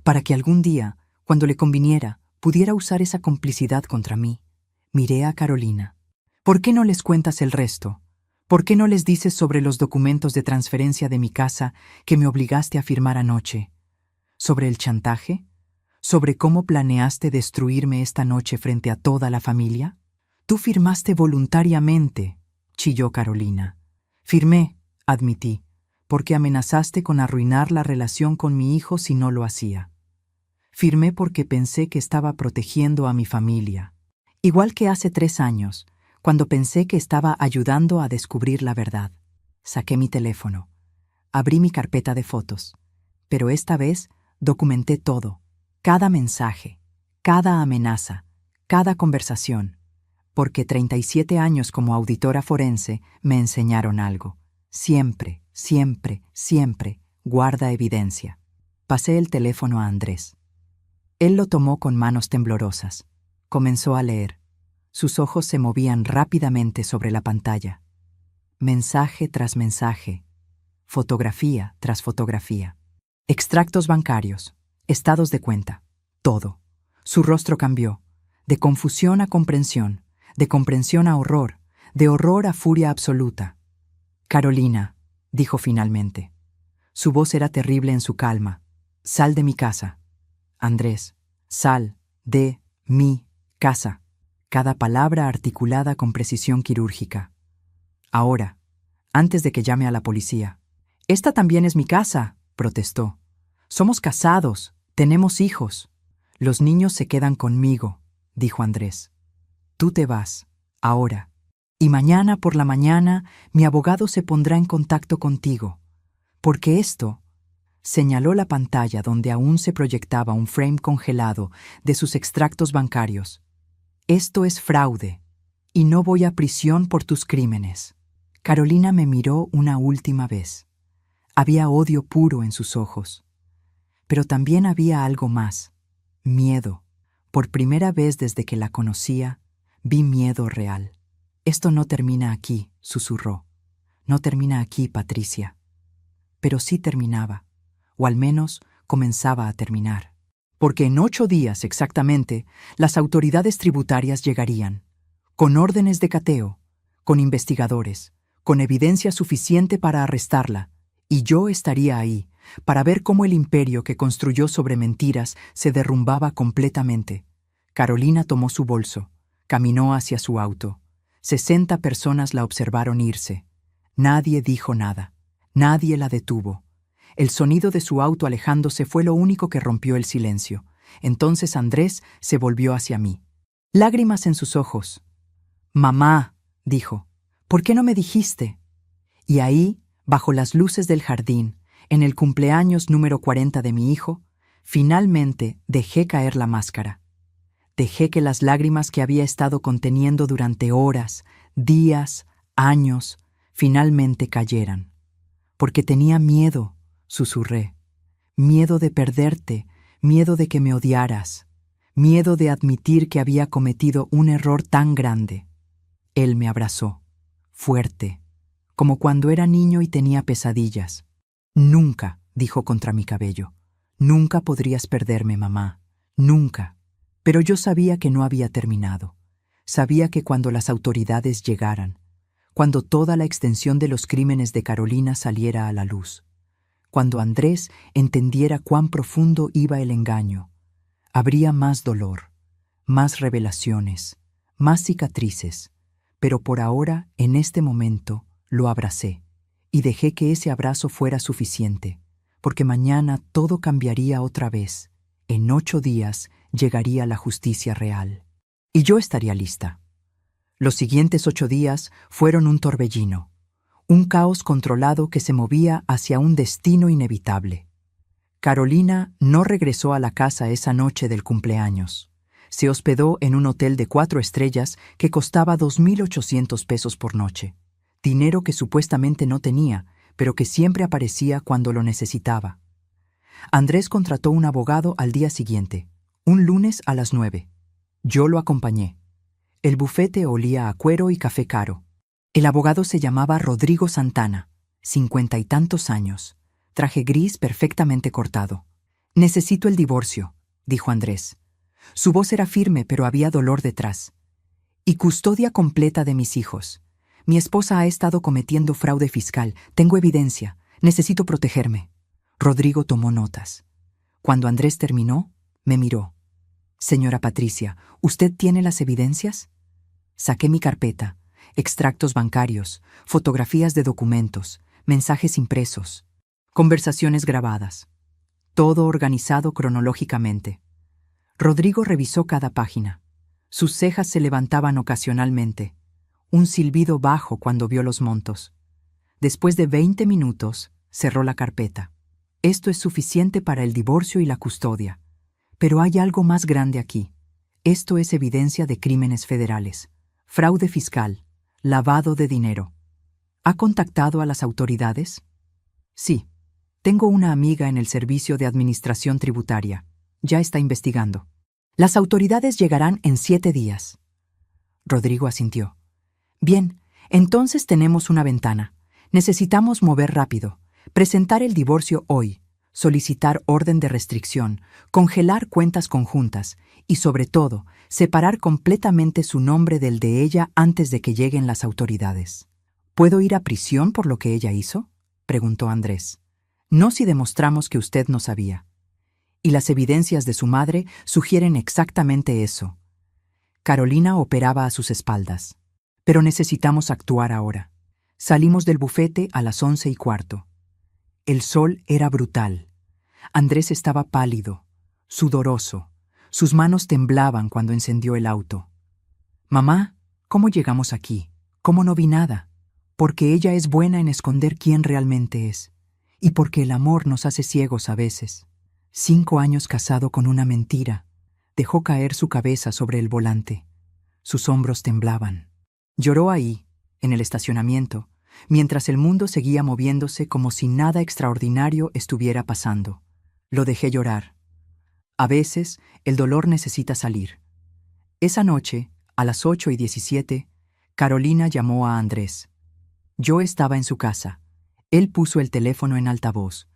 para que algún día, cuando le conviniera, pudiera usar esa complicidad contra mí. Miré a Carolina. «¿Por qué no les cuentas el resto? ¿Por qué no les dices sobre los documentos de transferencia de mi casa que me obligaste a firmar anoche? ¿Sobre el chantaje? ¿Sobre cómo planeaste destruirme esta noche frente a toda la familia?» «Tú firmaste voluntariamente», chilló Carolina. «Firmé», admití, «porque amenazaste con arruinar la relación con mi hijo si no lo hacía. Firmé porque pensé que estaba protegiendo a mi familia. Igual que hace 3 años, cuando pensé que estaba ayudando a descubrir la verdad. Saqué mi teléfono. Abrí mi carpeta de fotos. Pero esta vez documenté todo. Cada mensaje, cada amenaza, cada conversación. Porque 37 años como auditora forense me enseñaron algo. Siempre, siempre, siempre, guarda evidencia». Pasé el teléfono a Andrés. Él lo tomó con manos temblorosas. Comenzó a leer. Sus ojos se movían rápidamente sobre la pantalla. Mensaje tras mensaje. Fotografía tras fotografía. Extractos bancarios. Estados de cuenta. Todo. Su rostro cambió. De confusión a comprensión. De comprensión a horror. De horror a furia absoluta. «Carolina», dijo finalmente. Su voz era terrible en su calma. «Sal de mi casa». «Andrés, sal de mi casa». Cada palabra articulada con precisión quirúrgica. «Ahora, antes de que llame a la policía». «Esta también es mi casa», protestó. «Somos casados, tenemos hijos». «Los niños se quedan conmigo», dijo Andrés. «Tú te vas, ahora. Y mañana por la mañana mi abogado se pondrá en contacto contigo. Porque esto», señaló la pantalla donde aún se proyectaba un frame congelado de sus extractos bancarios. «Esto es fraude, y no voy a prisión por tus crímenes». Carolina me miró una última vez. Había odio puro en sus ojos. Pero también había algo más. Miedo. Por primera vez desde que la conocía, vi miedo real. «Esto no termina aquí», susurró. «No termina aquí, Patricia». Pero sí terminaba, o al menos comenzaba a terminar. Porque en 8 días exactamente, las autoridades tributarias llegarían, con órdenes de cateo, con investigadores, con evidencia suficiente para arrestarla, y yo estaría ahí, para ver cómo el imperio que construyó sobre mentiras se derrumbaba completamente. Carolina tomó su bolso, caminó hacia su auto. 60 personas la observaron irse. Nadie dijo nada. Nadie la detuvo. El sonido de su auto alejándose fue lo único que rompió el silencio. Entonces Andrés se volvió hacia mí. Lágrimas en sus ojos. «Mamá», dijo, «¿por qué no me dijiste?» Y ahí, bajo las luces del jardín, en el cumpleaños número 40 de mi hijo, finalmente dejé caer la máscara. Dejé que las lágrimas que había estado conteniendo durante horas, días, años, finalmente cayeran. Porque tenía miedo, susurré. Miedo de perderte, miedo de que me odiaras, miedo de admitir que había cometido un error tan grande. Él me abrazó, fuerte, como cuando era niño y tenía pesadillas. Nunca, dijo contra mi cabello, nunca podrías perderme, mamá, nunca. Pero yo sabía que no había terminado. Sabía que cuando las autoridades llegaran, cuando toda la extensión de los crímenes de Carolina saliera a la luz, cuando Andrés entendiera cuán profundo iba el engaño, habría más dolor, más revelaciones, más cicatrices, pero por ahora, en este momento, lo abracé y dejé que ese abrazo fuera suficiente, porque mañana todo cambiaría otra vez. En 8 días llegaría la justicia real. Y yo estaría lista. Los siguientes 8 días fueron un torbellino, un caos controlado que se movía hacia un destino inevitable. Carolina no regresó a la casa esa noche del cumpleaños. Se hospedó en un hotel de 4 estrellas que costaba 2.800 pesos por noche, dinero que supuestamente no tenía, pero que siempre aparecía cuando lo necesitaba. Andrés contrató un abogado al día siguiente, un lunes a las 9. Yo lo acompañé. El bufete olía a cuero y café caro. El abogado se llamaba Rodrigo Santana, 50 y tantos años, traje gris perfectamente cortado. Necesito el divorcio, dijo Andrés. Su voz era firme, pero había dolor detrás. Y custodia completa de mis hijos. Mi esposa ha estado cometiendo fraude fiscal. Tengo evidencia. Necesito protegerme. Rodrigo tomó notas. Cuando Andrés terminó, me miró. Señora Patricia, ¿usted tiene las evidencias? Saqué mi carpeta, extractos bancarios, fotografías de documentos, mensajes impresos, conversaciones grabadas. Todo organizado cronológicamente. Rodrigo revisó cada página. Sus cejas se levantaban ocasionalmente. Un silbido bajo cuando vio los montos. Después de 20 minutos, cerró la carpeta. Esto es suficiente para el divorcio y la custodia. Pero hay algo más grande aquí. Esto es evidencia de crímenes federales. Fraude fiscal. Lavado de dinero. ¿Ha contactado a las autoridades? Sí. Tengo una amiga en el Servicio de Administración Tributaria. Ya está investigando. Las autoridades llegarán en 7 días. Rodrigo asintió. Bien, entonces tenemos una ventana. Necesitamos mover rápido. Presentar el divorcio hoy, solicitar orden de restricción, congelar cuentas conjuntas y, sobre todo, separar completamente su nombre del de ella antes de que lleguen las autoridades. ¿Puedo ir a prisión por lo que ella hizo?, preguntó Andrés. No si demostramos que usted no sabía. Y las evidencias de su madre sugieren exactamente eso. Carolina operaba a sus espaldas. Pero necesitamos actuar ahora. Salimos del bufete a las 11:15. El sol era brutal. Andrés estaba pálido, sudoroso. Sus manos temblaban cuando encendió el auto. Mamá, ¿cómo llegamos aquí? ¿Cómo no vi nada? Porque ella es buena en esconder quién realmente es. Y porque el amor nos hace ciegos a veces. 5 años casado con una mentira. Dejó caer su cabeza sobre el volante. Sus hombros temblaban. Lloró ahí, en el estacionamiento, mientras el mundo seguía moviéndose como si nada extraordinario estuviera pasando. Lo dejé llorar. A veces, el dolor necesita salir. Esa noche, a las 8:17, Carolina llamó a Andrés. Yo estaba en su casa. Él puso el teléfono en altavoz.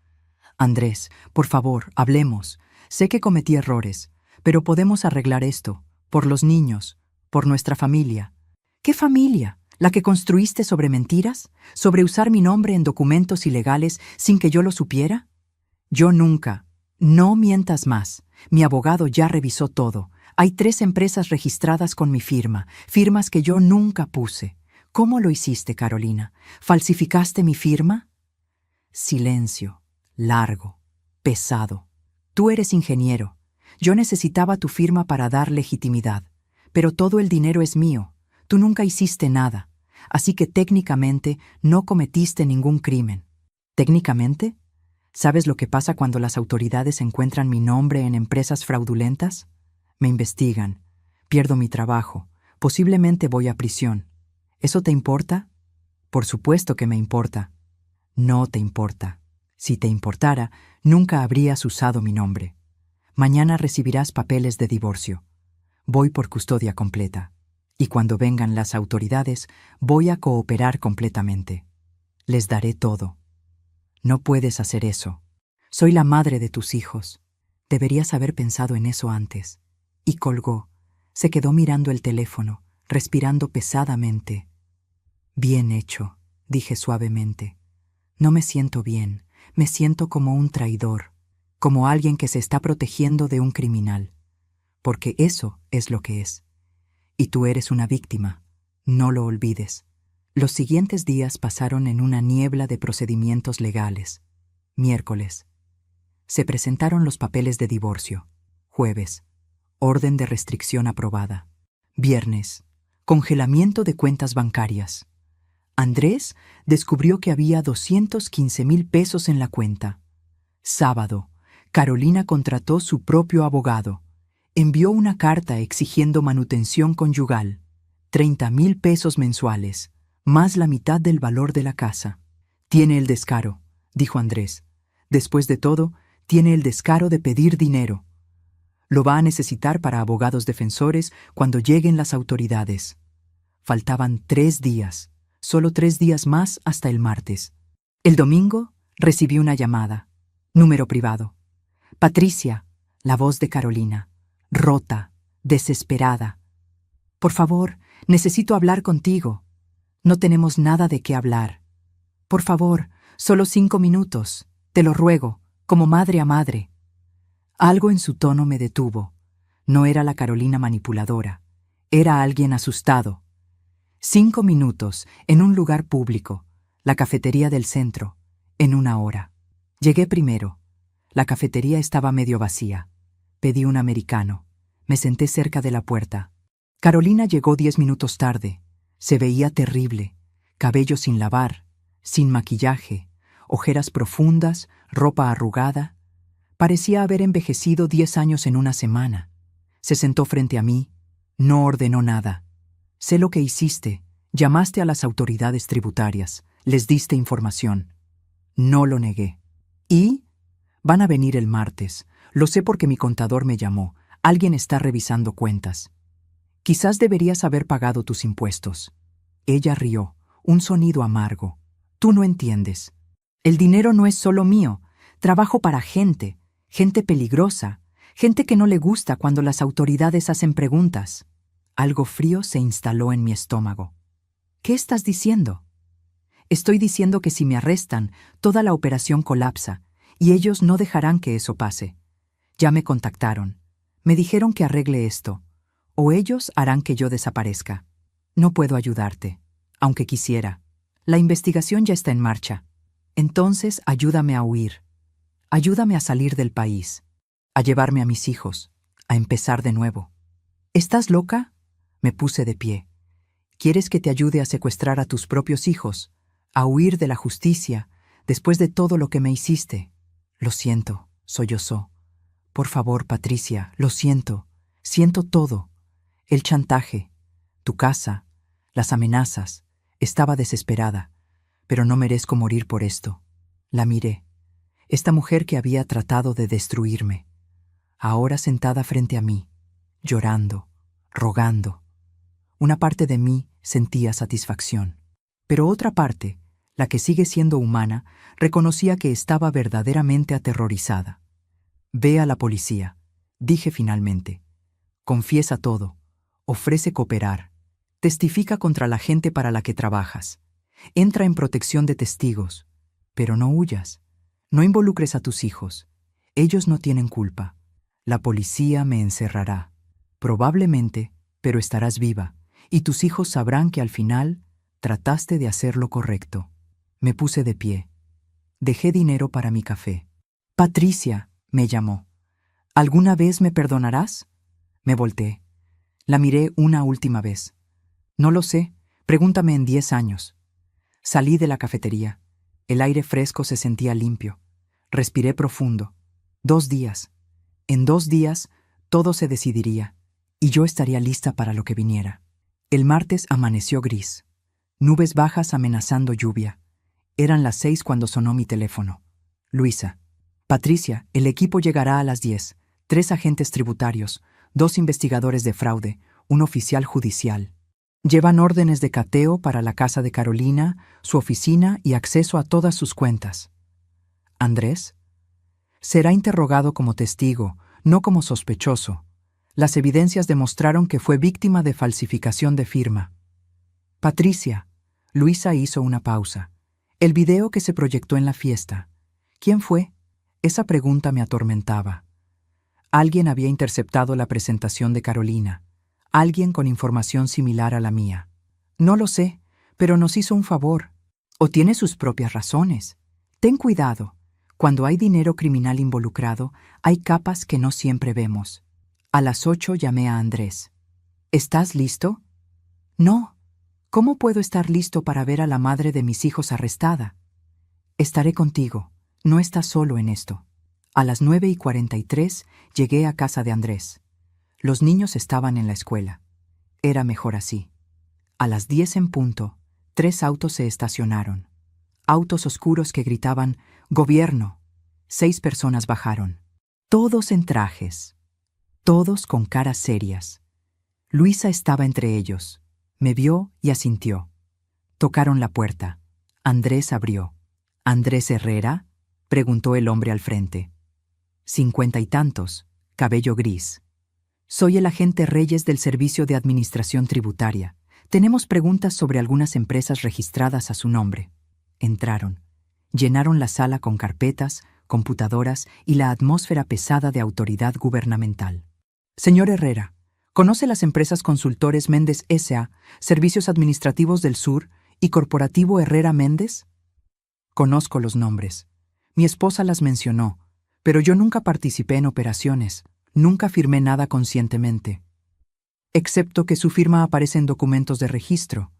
Andrés, por favor, hablemos. Sé que cometí errores, pero podemos arreglar esto, por los niños, por nuestra familia. ¿Qué familia? ¿La que construiste sobre mentiras? ¿Sobre usar mi nombre en documentos ilegales sin que yo lo supiera? Yo nunca. No mientas más. Mi abogado ya revisó todo. Hay 3 empresas registradas con mi firma, firmas que yo nunca puse. ¿Cómo lo hiciste, Carolina? ¿Falsificaste mi firma? Silencio. Largo. Pesado. Tú eres ingeniero. Yo necesitaba tu firma para dar legitimidad. Pero todo el dinero es mío. Tú nunca hiciste nada. Así que técnicamente no cometiste ningún crimen. ¿Técnicamente? ¿Sabes lo que pasa cuando las autoridades encuentran mi nombre en empresas fraudulentas? Me investigan. Pierdo mi trabajo. Posiblemente voy a prisión. ¿Eso te importa? Por supuesto que me importa. No te importa. Si te importara, nunca habrías usado mi nombre. Mañana recibirás papeles de divorcio. Voy por custodia completa. Y cuando vengan las autoridades, voy a cooperar completamente. Les daré todo. No puedes hacer eso. Soy la madre de tus hijos. Deberías haber pensado en eso antes. Y colgó. Se quedó mirando el teléfono, respirando pesadamente. Bien hecho, dije suavemente. No me siento bien, me siento como un traidor, como alguien que se está protegiendo de un criminal. Porque eso es lo que es. Y tú eres una víctima. No lo olvides. Los siguientes días pasaron en una niebla de procedimientos legales. Miércoles. Se presentaron los papeles de divorcio. Jueves. Orden de restricción aprobada. Viernes. Congelamiento de cuentas bancarias. Andrés descubrió que había 215,000 pesos en la cuenta. Sábado. Carolina contrató su propio abogado. Envió una carta exigiendo manutención conyugal. 30,000 pesos mensuales, más la mitad del valor de la casa. Tiene el descaro, dijo Andrés. Después de todo, tiene el descaro de pedir dinero. Lo va a necesitar para abogados defensores cuando lleguen las autoridades. Faltaban 3 días, solo 3 días más hasta el martes. El domingo recibí una llamada. Número privado. Patricia, la voz de Carolina, rota, desesperada. Por favor, necesito hablar contigo. No tenemos nada de qué hablar. Por favor, solo 5 minutos. Te lo ruego, como madre a madre. Algo en su tono me detuvo. No era la Carolina manipuladora. Era alguien asustado. 5 minutos, en un lugar público, la cafetería del centro, en 1 hora. Llegué primero. La cafetería estaba medio vacía. Pedí un americano. Me senté cerca de la puerta. Carolina llegó 10 minutos tarde. Se veía terrible. Cabello sin lavar, sin maquillaje, ojeras profundas, ropa arrugada. Parecía haber envejecido 10 años en una semana. Se sentó frente a mí. No ordenó nada. Sé lo que hiciste. Llamaste a las autoridades tributarias. Les diste información. No lo negué. ¿Y? Van a venir el martes. Lo sé porque mi contador me llamó. Alguien está revisando cuentas. Quizás deberías haber pagado tus impuestos. Ella rió, un sonido amargo. Tú no entiendes. El dinero no es solo mío. Trabajo para gente peligrosa, gente que no le gusta cuando las autoridades hacen preguntas. Algo frío se instaló en mi estómago. ¿Qué estás diciendo? Estoy diciendo que si me arrestan, toda la operación colapsa, y ellos no dejarán que eso pase. Ya me contactaron. Me dijeron que arregle esto, o ellos harán que yo desaparezca. No puedo ayudarte, aunque quisiera. La investigación ya está en marcha. Entonces ayúdame a huir. Ayúdame a salir del país, a llevarme a mis hijos, a empezar de nuevo. ¿Estás loca? Me puse de pie. ¿Quieres que te ayude a secuestrar a tus propios hijos, a huir de la justicia, después de todo lo que me hiciste? Lo siento, sollozó. Por favor, Patricia, lo siento. Siento todo. El chantaje, tu casa, las amenazas. Estaba desesperada, pero no merezco morir por esto. La miré. Esta mujer que había tratado de destruirme, ahora sentada frente a mí, llorando, rogando. Una parte de mí sentía satisfacción, pero otra parte, la que sigue siendo humana, reconocía que estaba verdaderamente aterrorizada. Ve a la policía, dije finalmente. Confiesa todo, ofrece cooperar, testifica contra la gente para la que trabajas, entra en protección de testigos, pero no huyas. No involucres a tus hijos. Ellos no tienen culpa. La policía me encerrará. Probablemente, pero estarás viva, y tus hijos sabrán que al final trataste de hacer lo correcto. Me puse de pie. Dejé dinero para mi café. Patricia, me llamó. ¿Alguna vez me perdonarás? Me volteé. La miré una última vez. No lo sé. Pregúntame en 10 años. Salí de la cafetería. El aire fresco se sentía limpio. Respiré profundo. 2 días. En 2 días, todo se decidiría, y yo estaría lista para lo que viniera. El martes amaneció gris. Nubes bajas amenazando lluvia. Eran las 6 cuando sonó mi teléfono. Luisa. Patricia, el equipo llegará a las 10. 3 agentes tributarios, 2 investigadores de fraude, un oficial judicial. Llevan órdenes de cateo para la casa de Carolina, su oficina y acceso a todas sus cuentas. Andrés será interrogado como testigo, no como sospechoso. Las evidencias demostraron que fue víctima de falsificación de firma. Patricia. Luisa hizo una pausa. El video que se proyectó en la fiesta. ¿Quién fue? Esa pregunta me atormentaba. Alguien había interceptado la presentación de Carolina. Alguien con información similar a la mía. No lo sé, pero nos hizo un favor. O tiene sus propias razones. Ten cuidado. Cuando hay dinero criminal involucrado, hay capas que no siempre vemos. A las 8 llamé a Andrés. ¿Estás listo? No. ¿Cómo puedo estar listo para ver a la madre de mis hijos arrestada? Estaré contigo. No estás solo en esto. A las 9:43 llegué a casa de Andrés. Los niños estaban en la escuela. Era mejor así. A las 10 en punto, 3 autos se estacionaron. Autos oscuros que gritaban «Gobierno». 6 personas bajaron. Todos en trajes. Todos con caras serias. Luisa estaba entre ellos. Me vio y asintió. Tocaron la puerta. Andrés abrió. «¿Andrés Herrera?», preguntó el hombre al frente. 50 y tantos, cabello gris. Soy el agente Reyes del Servicio de Administración Tributaria. Tenemos preguntas sobre algunas empresas registradas a su nombre. Entraron. Llenaron la sala con carpetas, computadoras y la atmósfera pesada de autoridad gubernamental. Señor Herrera, ¿conoce las empresas Consultores Méndez S.A., Servicios Administrativos del Sur y Corporativo Herrera Méndez? Conozco los nombres. Mi esposa las mencionó, pero yo nunca participé en operaciones, nunca firmé nada conscientemente. Excepto que su firma aparece en documentos de registro.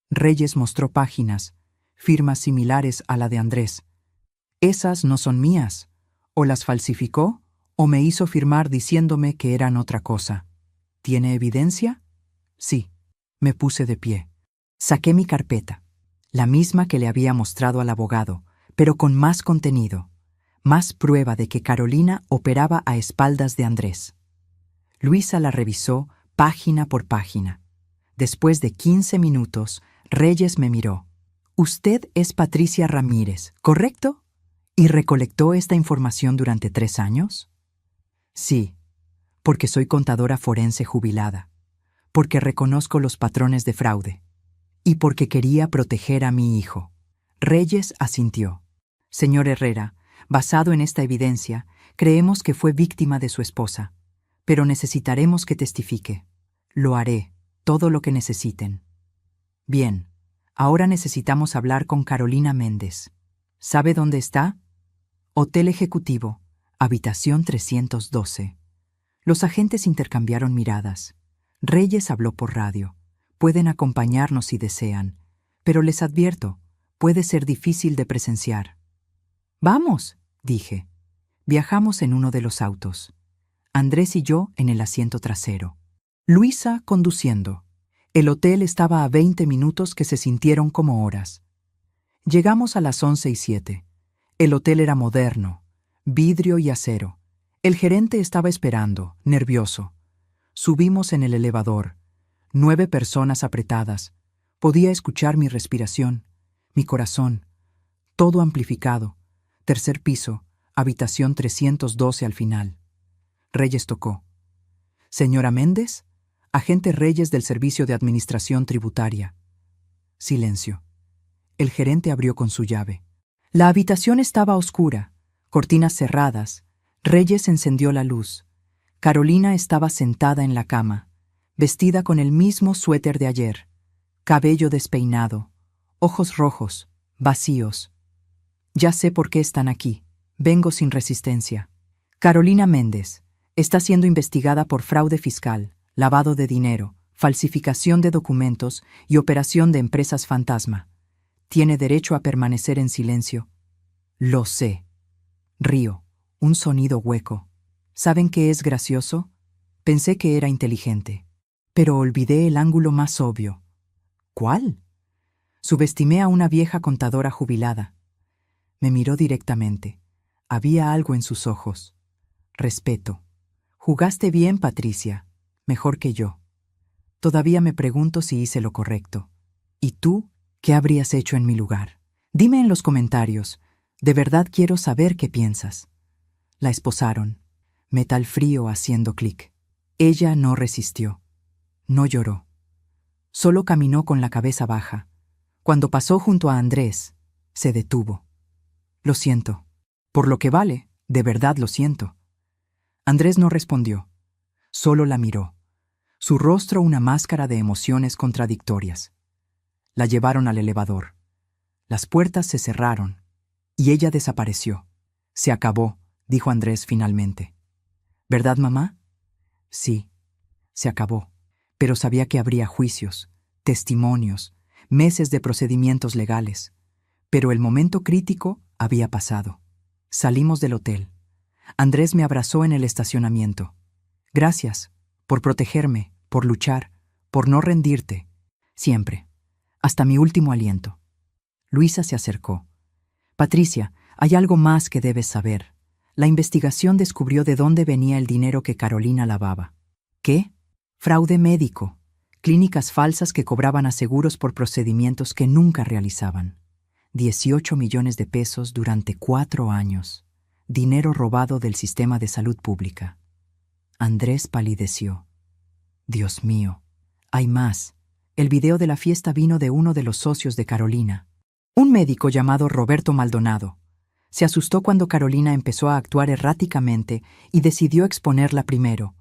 Reyes mostró páginas, firmas similares a la de Andrés. Esas no son mías. O las falsificó, o me hizo firmar diciéndome que eran otra cosa. ¿Tiene evidencia? Sí. Me puse de pie. Saqué mi carpeta, la misma que le había mostrado al abogado, pero con más contenido, más prueba de que Carolina operaba a espaldas de Andrés. Luisa la revisó página por página. Después de 15 minutos, Reyes me miró. Usted es Patricia Ramírez, ¿correcto? ¿Y recolectó esta información durante 3 años? Sí, porque soy contadora forense jubilada, porque reconozco los patrones de fraude y porque quería proteger a mi hijo. Reyes asintió. Señor Herrera, basado en esta evidencia, creemos que fue víctima de su esposa, pero necesitaremos que testifique. Lo haré, todo lo que necesiten. Bien, ahora necesitamos hablar con Carolina Méndez. ¿Sabe dónde está? Hotel Ejecutivo, habitación 312. Los agentes intercambiaron miradas. Reyes habló por radio. Pueden acompañarnos si desean, pero les advierto, puede ser difícil de presenciar. «Vamos», dije. Viajamos en uno de los autos. Andrés y yo en el asiento trasero. Luisa conduciendo. El hotel estaba a 20 minutos que se sintieron como horas. Llegamos a las 11:07. El hotel era moderno, vidrio y acero. El gerente estaba esperando, nervioso. Subimos en el elevador. 9 personas apretadas. Podía escuchar mi respiración, mi corazón. Todo amplificado. 3er piso, habitación 312 al final. Reyes tocó. «Señora Méndez, agente Reyes del Servicio de Administración Tributaria». Silencio. El gerente abrió con su llave. La habitación estaba oscura, cortinas cerradas. Reyes encendió la luz. Carolina estaba sentada en la cama, vestida con el mismo suéter de ayer, cabello despeinado, ojos rojos, vacíos. Ya sé por qué están aquí. Vengo sin resistencia. Carolina Méndez está siendo investigada por fraude fiscal, lavado de dinero, falsificación de documentos y operación de empresas fantasma. Tiene derecho a permanecer en silencio. Lo sé. Río. Un sonido hueco. ¿Saben qué es gracioso? Pensé que era inteligente, pero olvidé el ángulo más obvio. ¿Cuál? Subestimé a una vieja contadora jubilada. Me miró directamente. Había algo en sus ojos. Respeto. Jugaste bien, Patricia. Mejor que yo. Todavía me pregunto si hice lo correcto. ¿Y tú? ¿Qué habrías hecho en mi lugar? Dime en los comentarios. De verdad quiero saber qué piensas. La esposaron. Metal frío haciendo clic. Ella no resistió. No lloró. Solo caminó con la cabeza baja. Cuando pasó junto a Andrés, se detuvo. Lo siento. Por lo que vale, de verdad lo siento. Andrés no respondió. Solo la miró. Su rostro una máscara de emociones contradictorias. La llevaron al elevador. Las puertas se cerraron y ella desapareció. Se acabó, dijo Andrés finalmente. ¿Verdad, mamá? Sí, se acabó. Pero sabía que habría juicios, testimonios, meses de procedimientos legales. Pero el momento crítico había pasado. Salimos del hotel. Andrés me abrazó en el estacionamiento. Gracias, por protegerme, por luchar, por no rendirte. Siempre. Hasta mi último aliento. Luisa se acercó. Patricia, hay algo más que debes saber. La investigación descubrió de dónde venía el dinero que Carolina lavaba. ¿Qué? Fraude médico. Clínicas falsas que cobraban a seguros por procedimientos que nunca realizaban. 18 millones de pesos durante 4 años. Dinero robado del sistema de salud pública. Andrés palideció. Dios mío, hay más. El video de la fiesta vino de uno de los socios de Carolina. Un médico llamado Roberto Maldonado. Se asustó cuando Carolina empezó a actuar erráticamente y decidió exponerla primero.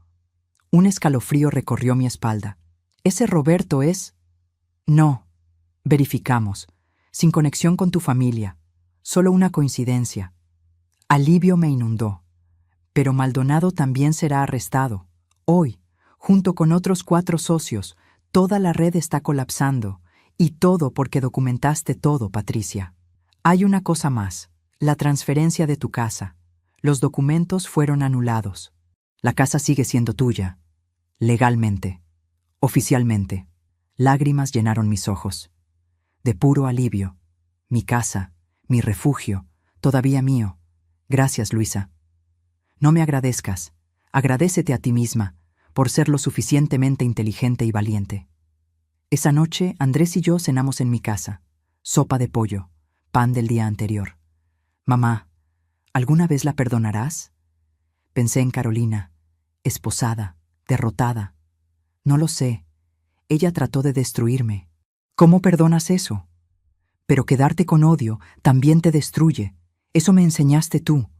Un escalofrío recorrió mi espalda. ¿Ese Roberto es? No. Verificamos. Sin conexión con tu familia. Solo una coincidencia. Alivio me inundó. Pero Maldonado también será arrestado. Hoy, junto con otros 4 socios, toda la red está colapsando. Y todo porque documentaste todo, Patricia. Hay una cosa más. La transferencia de tu casa. Los documentos fueron anulados. La casa sigue siendo tuya. Legalmente. Oficialmente. Lágrimas llenaron mis ojos. De puro alivio. Mi casa, mi refugio, todavía mío. Gracias, Luisa. No me agradezcas. Agradécete a ti misma por ser lo suficientemente inteligente y valiente. Esa noche, Andrés y yo cenamos en mi casa. Sopa de pollo, pan del día anterior. Mamá, ¿alguna vez la perdonarás? Pensé en Carolina, esposada, derrotada. No lo sé. Ella trató de destruirme. ¿Cómo perdonas eso? Pero quedarte con odio también te destruye. Eso me enseñaste tú.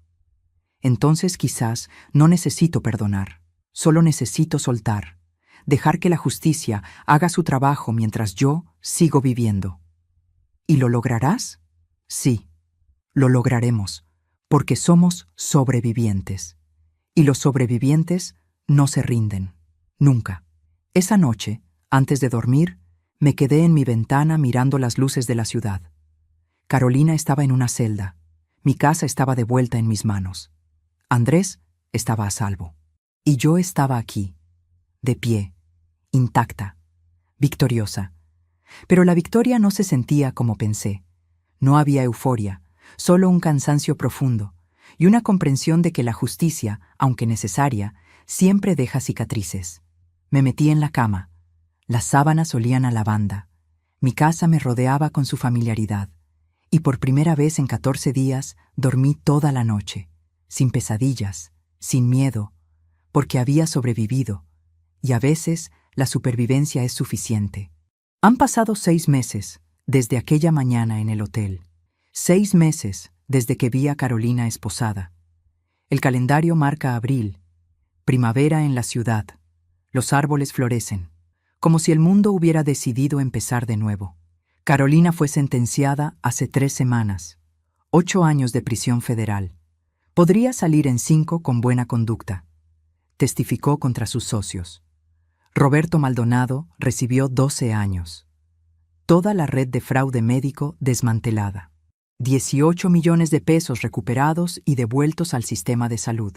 Entonces quizás no necesito perdonar. Solo necesito soltar. Dejar que la justicia haga su trabajo mientras yo sigo viviendo. ¿Y lo lograrás? Sí, lo lograremos, porque somos sobrevivientes. Y los sobrevivientes no se rinden, nunca. Esa noche, antes de dormir, me quedé en mi ventana mirando las luces de la ciudad. Carolina estaba en una celda. Mi casa estaba de vuelta en mis manos. Andrés estaba a salvo. Y yo estaba aquí, de pie, intacta, victoriosa. Pero la victoria no se sentía como pensé. No había euforia, solo un cansancio profundo y una comprensión de que la justicia, aunque necesaria, siempre deja cicatrices. Me metí en la cama. Las sábanas olían a lavanda. Mi casa me rodeaba con su familiaridad. Y por primera vez en 14 días dormí toda la noche, sin pesadillas, sin miedo, porque había sobrevivido. Y a veces la supervivencia es suficiente. Han pasado 6 meses desde aquella mañana en el hotel. 6 meses desde que vi a Carolina esposada. El calendario marca abril, primavera en la ciudad. Los árboles florecen, como si el mundo hubiera decidido empezar de nuevo. Carolina fue sentenciada hace 3 semanas. 8 años de prisión federal. Podría salir en 5 con buena conducta. Testificó contra sus socios. Roberto Maldonado recibió 12 años. Toda la red de fraude médico desmantelada. 18 millones de pesos recuperados y devueltos al sistema de salud.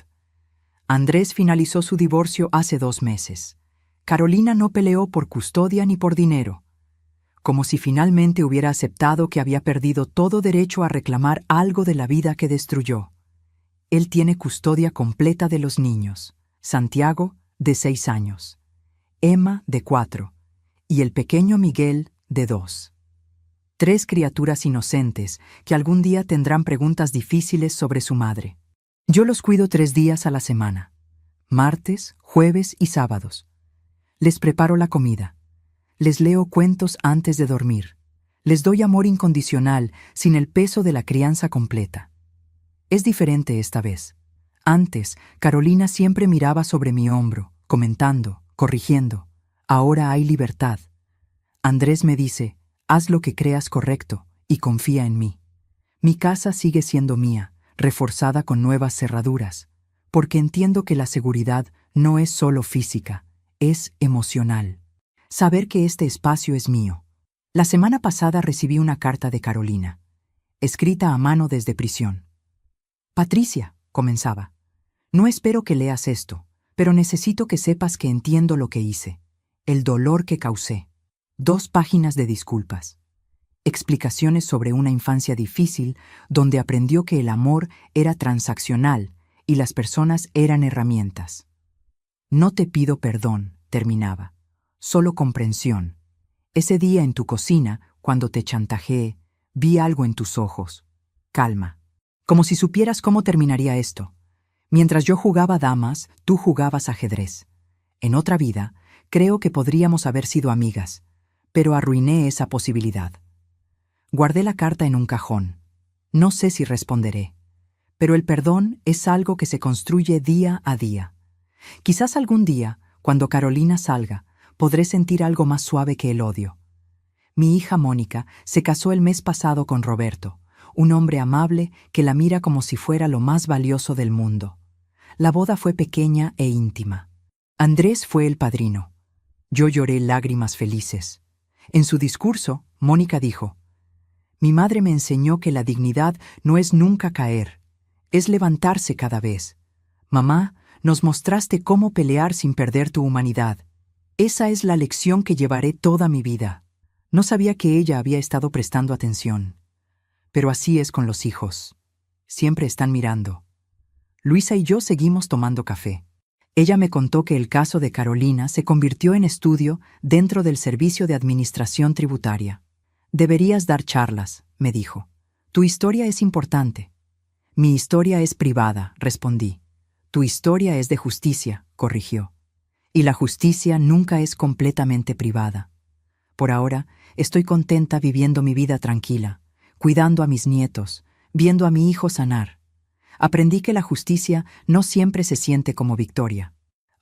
Andrés finalizó su divorcio hace 2 meses. Carolina no peleó por custodia ni por dinero. como si finalmente hubiera aceptado que había perdido todo derecho a reclamar algo de la vida que destruyó. Él tiene custodia completa de los niños: Santiago, de 6 años, Emma, de 4, y el pequeño Miguel, de 2. 3 criaturas inocentes que algún día tendrán preguntas difíciles sobre su madre. Yo los cuido 3 días a la semana: martes, jueves y sábados. Les preparo la comida. Les leo cuentos antes de dormir. Les doy amor incondicional sin el peso de la crianza completa. Es diferente esta vez. Antes, Carolina siempre miraba sobre mi hombro, comentando, corrigiendo. Ahora hay libertad. Andrés me dice: haz lo que creas correcto y confía en mí. Mi casa sigue siendo mía, reforzada con nuevas cerraduras, porque entiendo que la seguridad no es solo física, es emocional. Saber que este espacio es mío. La semana pasada recibí una carta de Carolina, escrita a mano desde prisión. Patricia, comenzaba, no espero que leas esto, pero necesito que sepas que entiendo lo que hice, el dolor que causé. 2 páginas de disculpas. Explicaciones sobre una infancia difícil donde aprendió que el amor era transaccional y las personas eran herramientas. No te pido perdón, terminaba, solo comprensión. Ese día en tu cocina, cuando te chantajeé, vi algo en tus ojos. Calma. Como si supieras cómo terminaría esto. Mientras yo jugaba damas, tú jugabas ajedrez. En otra vida, creo que podríamos haber sido amigas, pero arruiné esa posibilidad. Guardé la carta en un cajón. No sé si responderé, pero el perdón es algo que se construye día a día. Quizás algún día, cuando Carolina salga, podré sentir algo más suave que el odio. Mi hija Mónica se casó el mes pasado con Roberto, un hombre amable que la mira como si fuera lo más valioso del mundo. La boda fue pequeña e íntima. Andrés fue el padrino. Yo lloré lágrimas felices. En su discurso, Mónica dijo: mi madre me enseñó que la dignidad no es nunca caer, es levantarse cada vez. Mamá, nos mostraste cómo pelear sin perder tu humanidad. Esa es la lección que llevaré toda mi vida. No sabía que ella había estado prestando atención. Pero así es con los hijos. Siempre están mirando. Luisa y yo seguimos tomando café. Ella me contó que el caso de Carolina se convirtió en estudio dentro del Servicio de Administración Tributaria. Deberías dar charlas, me dijo. Tu historia es importante. Mi historia es privada, respondí. Tu historia es de justicia, corrigió. Y la justicia nunca es completamente privada. Por ahora, estoy contenta viviendo mi vida tranquila, cuidando a mis nietos, viendo a mi hijo sanar. Aprendí que la justicia no siempre se siente como victoria.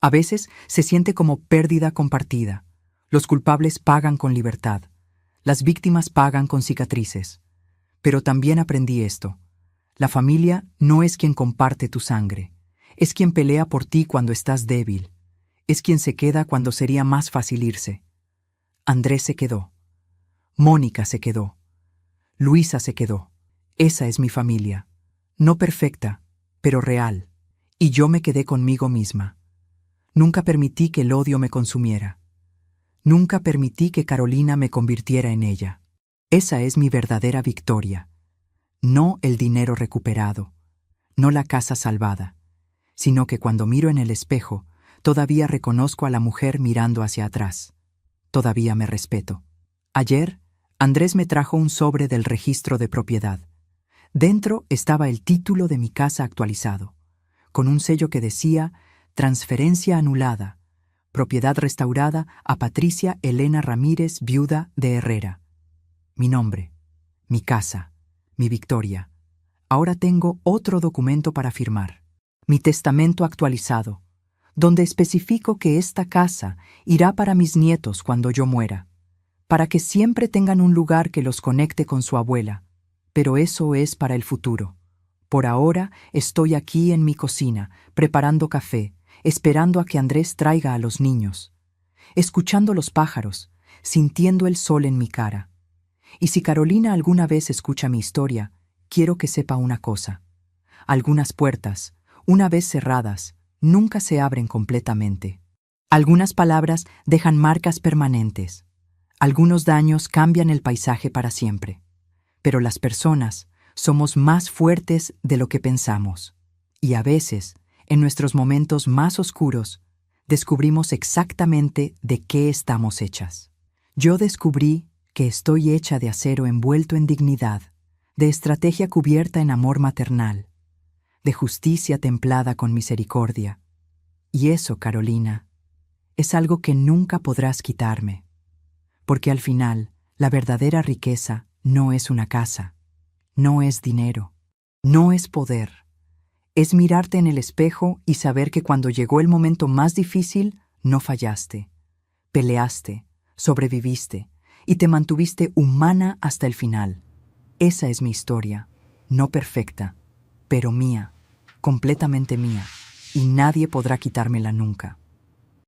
A veces se siente como pérdida compartida. Los culpables pagan con libertad. Las víctimas pagan con cicatrices. Pero también aprendí esto. La familia no es quien comparte tu sangre. Es quien pelea por ti cuando estás débil. Es quien se queda cuando sería más fácil irse. Andrés se quedó. Mónica se quedó. Luisa se quedó. Esa es mi familia. No perfecta, pero real. Y yo me quedé conmigo misma. Nunca permití que el odio me consumiera. Nunca permití que Carolina me convirtiera en ella. Esa es mi verdadera victoria. No el dinero recuperado, no la casa salvada, sino que cuando miro en el espejo, todavía reconozco a la mujer mirando hacia atrás. Todavía me respeto. Ayer, Andrés me trajo un sobre del registro de propiedad. Dentro estaba el título de mi casa actualizado, con un sello que decía: transferencia anulada. Propiedad restaurada a Patricia Elena Ramírez, viuda de Herrera. Mi nombre, mi casa, mi victoria. Ahora tengo otro documento para firmar. Mi testamento actualizado, donde especifico que esta casa irá para mis nietos cuando yo muera, para que siempre tengan un lugar que los conecte con su abuela. Pero eso es para el futuro. Por ahora estoy aquí en mi cocina, preparando café, esperando a que Andrés traiga a los niños, escuchando los pájaros, sintiendo el sol en mi cara. Y si Carolina alguna vez escucha mi historia, quiero que sepa una cosa. Algunas puertas, una vez cerradas, nunca se abren completamente. Algunas palabras dejan marcas permanentes. Algunos daños cambian el paisaje para siempre, pero las personas somos más fuertes de lo que pensamos. Y a veces, en nuestros momentos más oscuros, descubrimos exactamente de qué estamos hechas. Yo descubrí que estoy hecha de acero envuelto en dignidad, de estrategia cubierta en amor maternal, de justicia templada con misericordia. Y eso, Carolina, es algo que nunca podrás quitarme, porque al final, la verdadera riqueza no es una casa, no es dinero, no es poder. Es mirarte en el espejo y saber que cuando llegó el momento más difícil, no fallaste. Peleaste, sobreviviste y te mantuviste humana hasta el final. Esa es mi historia, no perfecta, pero mía, completamente mía, y nadie podrá quitármela nunca.